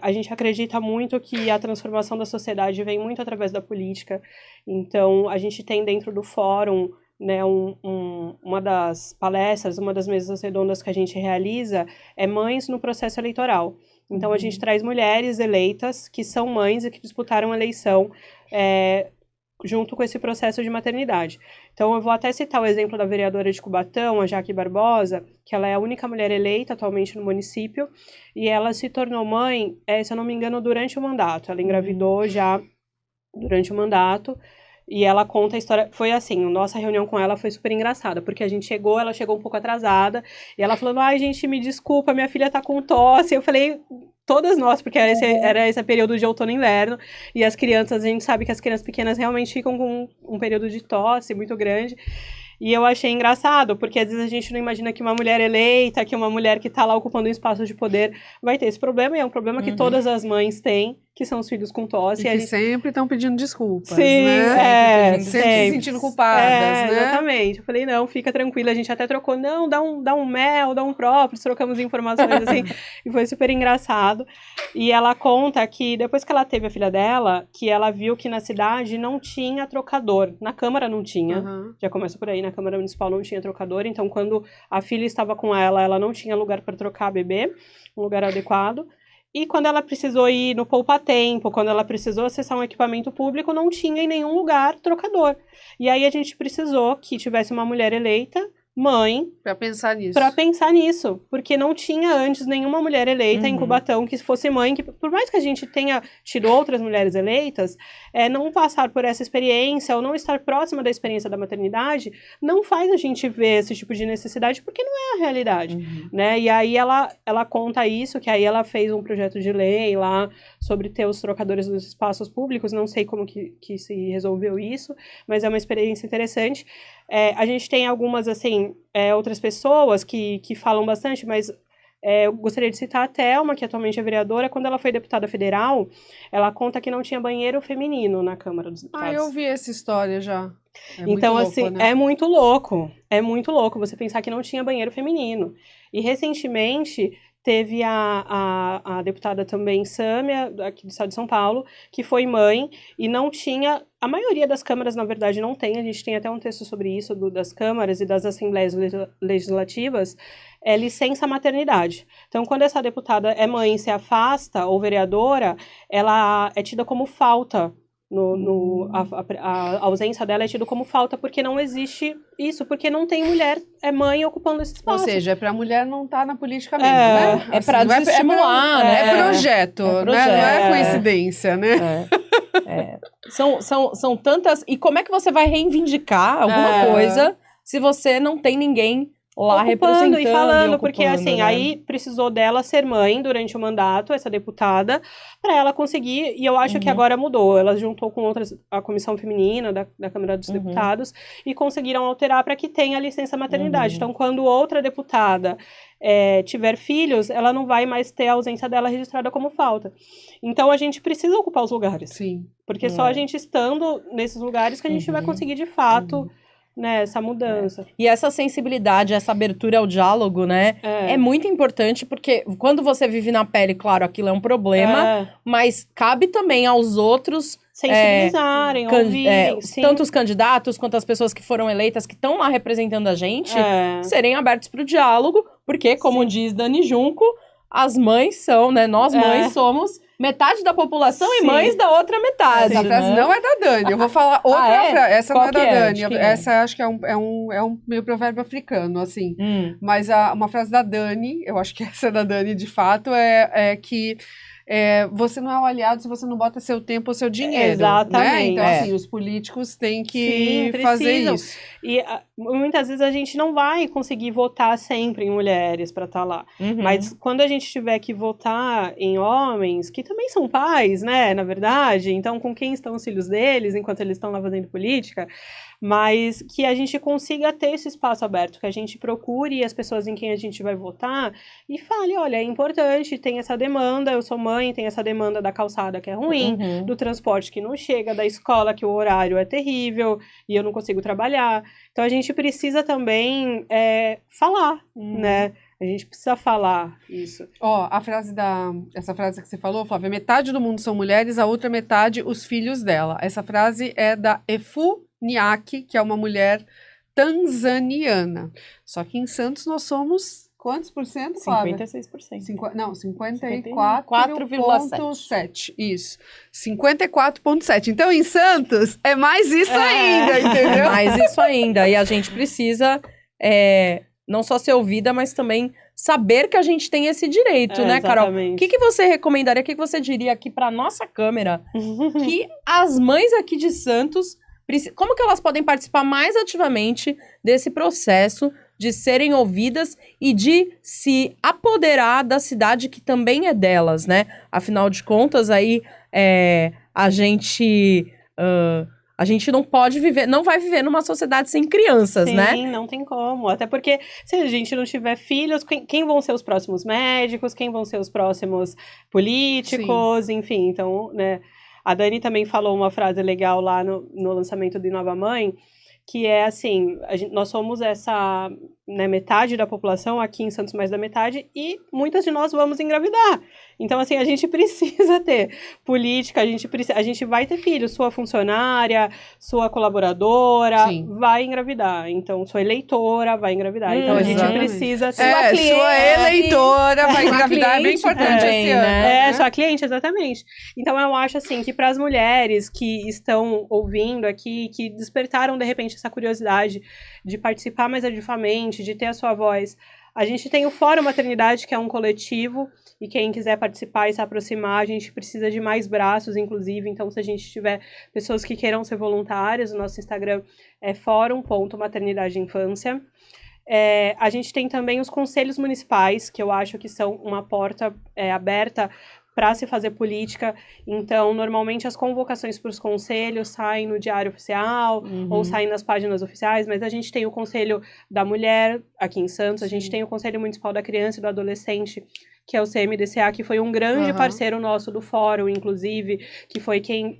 A gente acredita muito que a transformação da sociedade vem muito através da política, então a gente tem dentro do fórum, né, uma das palestras, uma das mesas redondas que a gente realiza é mães no processo eleitoral. Então a gente traz mulheres eleitas que são mães e que disputaram a eleição junto com esse processo de maternidade. Então eu vou até citar o exemplo da vereadora de Cubatão, a Jaque Barbosa, que ela é a única mulher eleita atualmente no município, e ela se tornou mãe, se eu não me engano, durante o mandato. Ela engravidou já durante o mandato, e ela conta a história, foi assim, a nossa reunião com ela foi super engraçada, porque ela chegou um pouco atrasada, e ela falando, ai gente, me desculpa, minha filha tá com tosse, eu falei, todas nós, porque era esse período de outono e inverno, e as crianças, a gente sabe que as crianças pequenas realmente ficam com um período de tosse muito grande, e eu achei engraçado, porque às vezes a gente não imagina que uma mulher eleita, que uma mulher que tá lá ocupando um espaço de poder vai ter esse problema, e é um problema que todas as mães têm, que são os filhos com tosse. E que sempre estão pedindo desculpas, sim, né? Sempre se sentindo culpadas, né? Exatamente. Eu falei, não, fica tranquila, a gente até trocou, não, dá um mel, dá um próprio, trocamos informações, assim, e foi super engraçado. E ela conta que, depois que ela teve a filha dela, que ela viu que na cidade não tinha trocador, na Câmara não tinha, já começa por aí, na Câmara Municipal não tinha trocador, então quando a filha estava com ela não tinha lugar para trocar a bebê, um lugar adequado. E quando ela precisou ir no poupa-tempo, quando ela precisou acessar um equipamento público, não tinha em nenhum lugar trocador. E aí a gente precisou que tivesse uma mulher eleita mãe Pra pensar nisso. para pensar nisso, porque não tinha antes nenhuma mulher eleita em Cubatão que fosse mãe, que por mais que a gente tenha tido outras mulheres eleitas, não passar por essa experiência ou não estar próxima da experiência da maternidade, não faz a gente ver esse tipo de necessidade, porque não é a realidade, né? E aí ela conta isso, que aí ela fez um projeto de lei lá sobre ter os trocadores dos espaços públicos, não sei como que se resolveu isso, mas é uma experiência interessante. A gente tem algumas, assim, outras pessoas que falam bastante, mas eu gostaria de citar a Thelma, que atualmente é vereadora. Quando ela foi deputada federal, ela conta que não tinha banheiro feminino na Câmara dos Deputados. Eu vi essa história já. Então, muito assim, louco, né? é muito louco você pensar que não tinha banheiro feminino. E, recentemente, teve a deputada também, Sâmia, aqui do estado de São Paulo, que foi mãe e não tinha... A maioria das câmaras, na verdade, não tem. A gente tem até um texto sobre isso, das câmaras e das assembleias legislativas, licença maternidade. Então, quando essa deputada é mãe e se afasta, ou vereadora, ela é tida como falta. A ausência dela é tida como falta porque não existe isso, porque não tem mulher mãe ocupando esse espaço. Ou seja, é pra mulher não estar na política mesmo, né? É pra desestimular, né? É projeto, né? Não é coincidência, né? São tantas... E como é que você vai reivindicar alguma coisa se você não tem ninguém lá representando e falando, porque assim, né? aí precisou dela ser mãe durante o mandato, essa deputada, para ela conseguir, e eu acho que agora mudou, ela juntou com a comissão feminina da Câmara dos Deputados e conseguiram alterar para que tenha licença maternidade. Então, quando outra deputada tiver filhos, ela não vai mais ter a ausência dela registrada como falta. Então, a gente precisa ocupar os lugares. Sim. Porque só a gente estando nesses lugares que a gente vai conseguir, de fato... Né, essa mudança. E essa sensibilidade, essa abertura ao diálogo, né, é muito importante, porque quando você vive na pele, claro, aquilo é um problema, mas cabe também aos outros sensibilizarem, ouvirem, tanto os candidatos quanto as pessoas que foram eleitas, que estão lá representando a gente, serem abertos para o diálogo, porque, como diz Dani Junco, as mães são, né, nós mães somos metade da população e mães da outra metade. Essa frase não é da Dani. Eu vou falar outra frase. Essa Qual não é da Dani. Essa acho que é um meio provérbio africano, assim. Mas uma frase da Dani, eu acho que essa é da Dani de fato, é que você não é um aliado se você não bota seu tempo ou seu dinheiro. Exatamente. Né? Então, assim, os políticos têm que fazer isso. E muitas vezes a gente não vai conseguir votar sempre em mulheres para estar lá. Mas quando a gente tiver que votar em homens, que também são pais, né, na verdade, então com quem estão os filhos deles enquanto eles estão lá fazendo política, mas que a gente consiga ter esse espaço aberto, que a gente procure as pessoas em quem a gente vai votar e fale, olha, é importante, tem essa demanda, eu sou mãe, tem essa demanda da calçada que é ruim, do transporte que não chega, da escola que o horário é terrível e eu não consigo trabalhar. Então a gente precisa também falar, né? A gente precisa falar isso. Essa frase que você falou, Flávia, metade do mundo são mulheres, a outra metade os filhos dela. Essa frase é da Efu Niaki, que é uma mulher tanzaniana. Só que em Santos nós somos quantos por cento, Flávia? 56%. Não, 54,7%. Isso. 54,7%. Então, em Santos, é mais isso ainda, entendeu? Mais isso ainda. E a gente precisa não só ser ouvida, mas também saber que a gente tem esse direito, né, Carol? O que você recomendaria, o que você diria aqui para nossa câmera, que as mães aqui de Santos, como que elas podem participar mais ativamente desse processo de serem ouvidas e de se apoderar da cidade que também é delas, né? Afinal de contas, aí a gente não pode viver, não vai viver numa sociedade sem crianças, né? Sim, não tem como. Até porque se a gente não tiver filhos, quem vão ser os próximos médicos? Quem vão ser os próximos políticos? Enfim, então, né? A Dani também falou uma frase legal lá no lançamento de Nova Mãe, que é assim, nós somos essa, né, metade da população, aqui em Santos mais da metade, e muitas de nós vamos engravidar. Então, assim, a gente precisa ter política, a gente vai ter filho, sua funcionária, sua colaboradora, vai engravidar. Então, sua eleitora vai engravidar. Então, a gente precisa ter... Sua eleitora vai engravidar, é bem importante esse ano. Né? Sua cliente, exatamente. Então, eu acho, assim, que para as mulheres que estão ouvindo aqui, que despertaram, de repente, essa curiosidade de participar mais ativamente, de ter a sua voz. A gente tem o Fórum Maternidade, que é um coletivo, e quem quiser participar e se aproximar, a gente precisa de mais braços, inclusive. Então, se a gente tiver pessoas que queiram ser voluntárias, o nosso Instagram é fórum.maternidadeinfância. A gente tem também os conselhos municipais, que eu acho que são uma porta aberta para se fazer política. Então, normalmente as convocações para os conselhos saem no Diário Oficial ou saem nas páginas oficiais, mas a gente tem o Conselho da Mulher aqui em Santos, a gente tem o Conselho Municipal da Criança e do Adolescente, que é o CMDCA, que foi um grande parceiro nosso do fórum, inclusive, que foi quem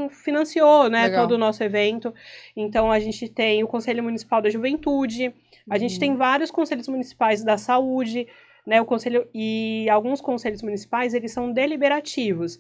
financiou, né, todo o nosso evento. Então, a gente tem o Conselho Municipal da Juventude, a gente tem vários conselhos municipais da saúde, né, o conselho, e alguns conselhos municipais, eles são deliberativos,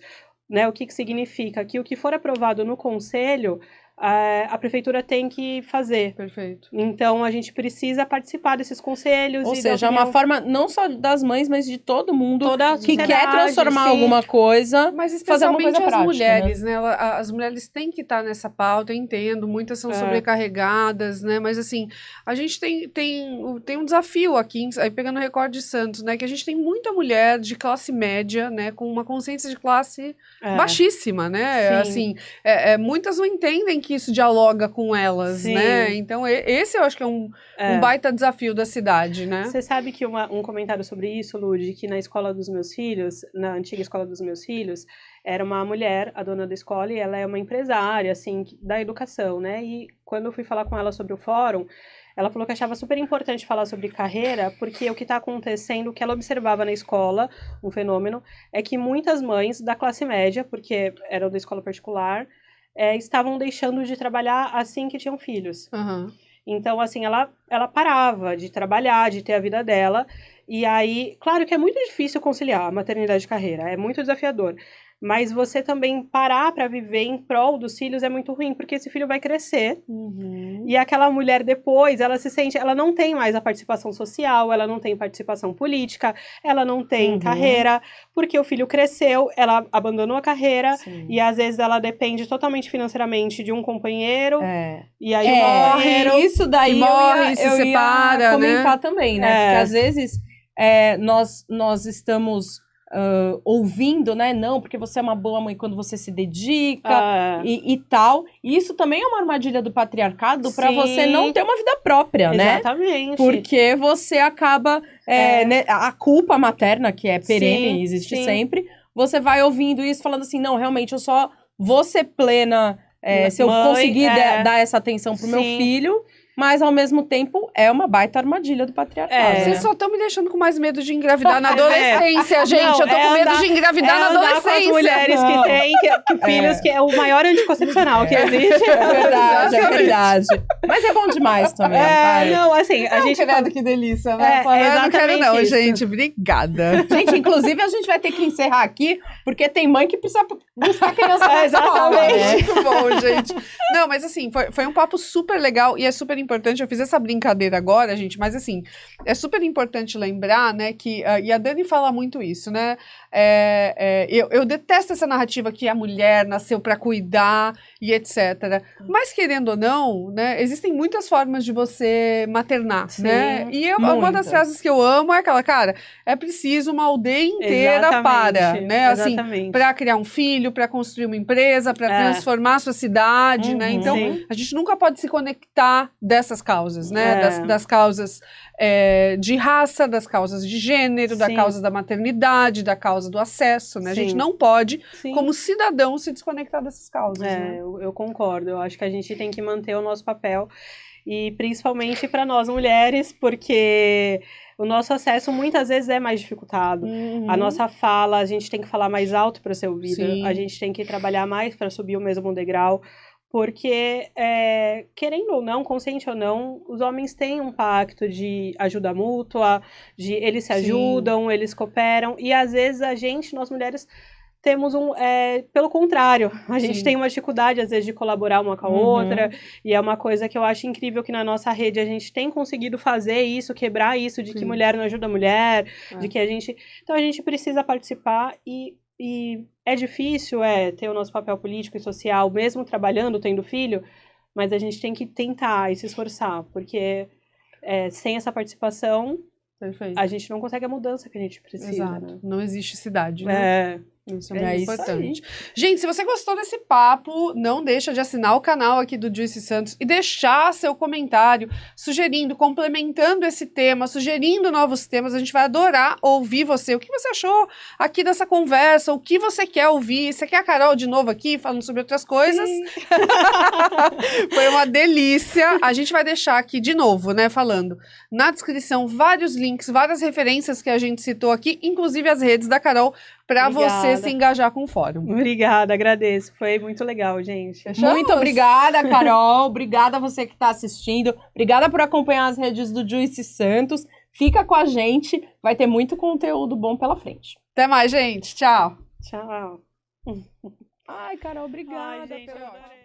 né, o que significa? Que o que for aprovado no conselho, a prefeitura tem que fazer. Perfeito. Então, a gente precisa participar desses conselhos. Ou seja, é uma forma não só das mães, mas de todo mundo que quer sociedade, transformar alguma coisa, mas fazer alguma especialmente coisa as prática, mulheres, né? As mulheres têm que estar nessa pauta, eu entendo, muitas são sobrecarregadas, né? Mas assim, a gente tem um desafio aqui, aí pegando o recorte de Santos, né? Que a gente tem muita mulher de classe média, né? Com uma consciência de classe baixíssima, né? Sim. Assim, muitas não entendem que isso dialoga com elas, né? Então, esse eu acho que é um baita desafio da cidade, né? Você sabe que um comentário sobre isso, Lud, que na escola dos meus filhos, na antiga escola dos meus filhos, era uma mulher, a dona da escola, e ela é uma empresária, assim, da educação, né? E quando eu fui falar com ela sobre o fórum, ela falou que achava super importante falar sobre carreira, porque o que está acontecendo, o que ela observava na escola, um fenômeno, é que muitas mães da classe média, porque eram da escola particular, estavam deixando de trabalhar assim que tinham filhos. Então, assim, ela parava de trabalhar, de ter a vida dela. E aí, claro que é muito difícil conciliar a maternidade e carreira, é muito desafiador. Mas você também parar para viver em prol dos filhos é muito ruim, porque esse filho vai crescer. E aquela mulher depois, ela não tem mais a participação social, ela não tem participação política, ela não tem carreira, porque o filho cresceu, ela abandonou a carreira, e às vezes ela depende totalmente financeiramente de um companheiro, e aí morre. Isso daí morre, se separa, ia comentar também, né? Porque às vezes nós estamos ouvindo, né? Não, porque você é uma boa mãe quando você se dedica e tal. E isso também é uma armadilha do patriarcado para você não ter uma vida própria, né? Exatamente. Porque você acaba... né, a culpa materna, que é perene, existe sempre, você vai ouvindo isso falando assim, não, realmente, eu só vou ser plena se eu conseguir dar essa atenção pro meu filho... Mas, ao mesmo tempo, é uma baita armadilha do patriarcado. Vocês só estão me deixando com mais medo de engravidar na adolescência, gente. Eu tô com medo de engravidar na adolescência. Com as mulheres que têm filhos, que é o maior anticoncepcional que existe. É verdade. Mas é bom demais também. Não, assim, a gente... Credo, que delícia, né? Eu não quero não, gente. Obrigada. Gente, inclusive, a gente vai ter que encerrar aqui, porque tem mãe que precisa buscar a criança na escola. Muito bom, gente. Não, mas assim, foi um papo super legal e é super importante. Eu fiz essa brincadeira agora, gente, mas assim, é super importante lembrar, né, que, e a Dani fala muito isso, né, eu detesto essa narrativa que a mulher nasceu para cuidar e etc. Mas, querendo ou não, né, existem muitas formas de você maternar, né, e uma das frases que eu amo é aquela, cara, é preciso uma aldeia inteira né, assim, para criar um filho, para construir uma empresa, para transformar a sua cidade, né, então, a gente nunca pode se conectar dessas causas, né? Das causas de raça, das causas de gênero, da causa da maternidade, da causa do acesso, né? A gente não pode, como cidadão, se desconectar dessas causas. Né? Eu concordo. Eu acho que a gente tem que manter o nosso papel, e principalmente para nós mulheres, porque o nosso acesso muitas vezes é mais dificultado. A nossa fala, a gente tem que falar mais alto para ser ouvida, a gente tem que trabalhar mais para subir o mesmo degrau. Porque, querendo ou não, consciente ou não, os homens têm um pacto de ajuda mútua, de eles se ajudam, eles cooperam, e às vezes nós mulheres, temos pelo contrário, a gente tem uma dificuldade às vezes de colaborar uma com a outra, e é uma coisa que eu acho incrível que na nossa rede a gente tem conseguido fazer isso, quebrar isso de que mulher não ajuda mulher, de que então a gente precisa participar e é difícil ter o nosso papel político e social, mesmo trabalhando, tendo filho, mas a gente tem que tentar e se esforçar, porque sem essa participação, Perfeito. a gente não consegue a mudança que a gente precisa, Exato. né? Não existe cidade, né? Isso é muito isso importante. Gente, se você gostou desse papo, não deixa de assinar o canal aqui do Juicy Santos e deixar seu comentário sugerindo, complementando esse tema, sugerindo novos temas. A gente vai adorar ouvir você. O que você achou aqui dessa conversa? O que você quer ouvir? Você quer a Carol de novo aqui falando sobre outras coisas? Foi uma delícia. A gente vai deixar aqui de novo, né, falando na descrição vários links, várias referências que a gente citou aqui, inclusive as redes da Carol, para você se engajar com o fórum. Obrigada, agradeço. Foi muito legal, gente. Fechamos? Muito obrigada, Carol. Obrigada a você que está assistindo. Obrigada por acompanhar as redes do Juicy Santos. Fica com a gente, vai ter muito conteúdo bom pela frente. Até mais, gente. Tchau. Tchau. Ai, Carol, obrigada. Ai, gente, eu adorei.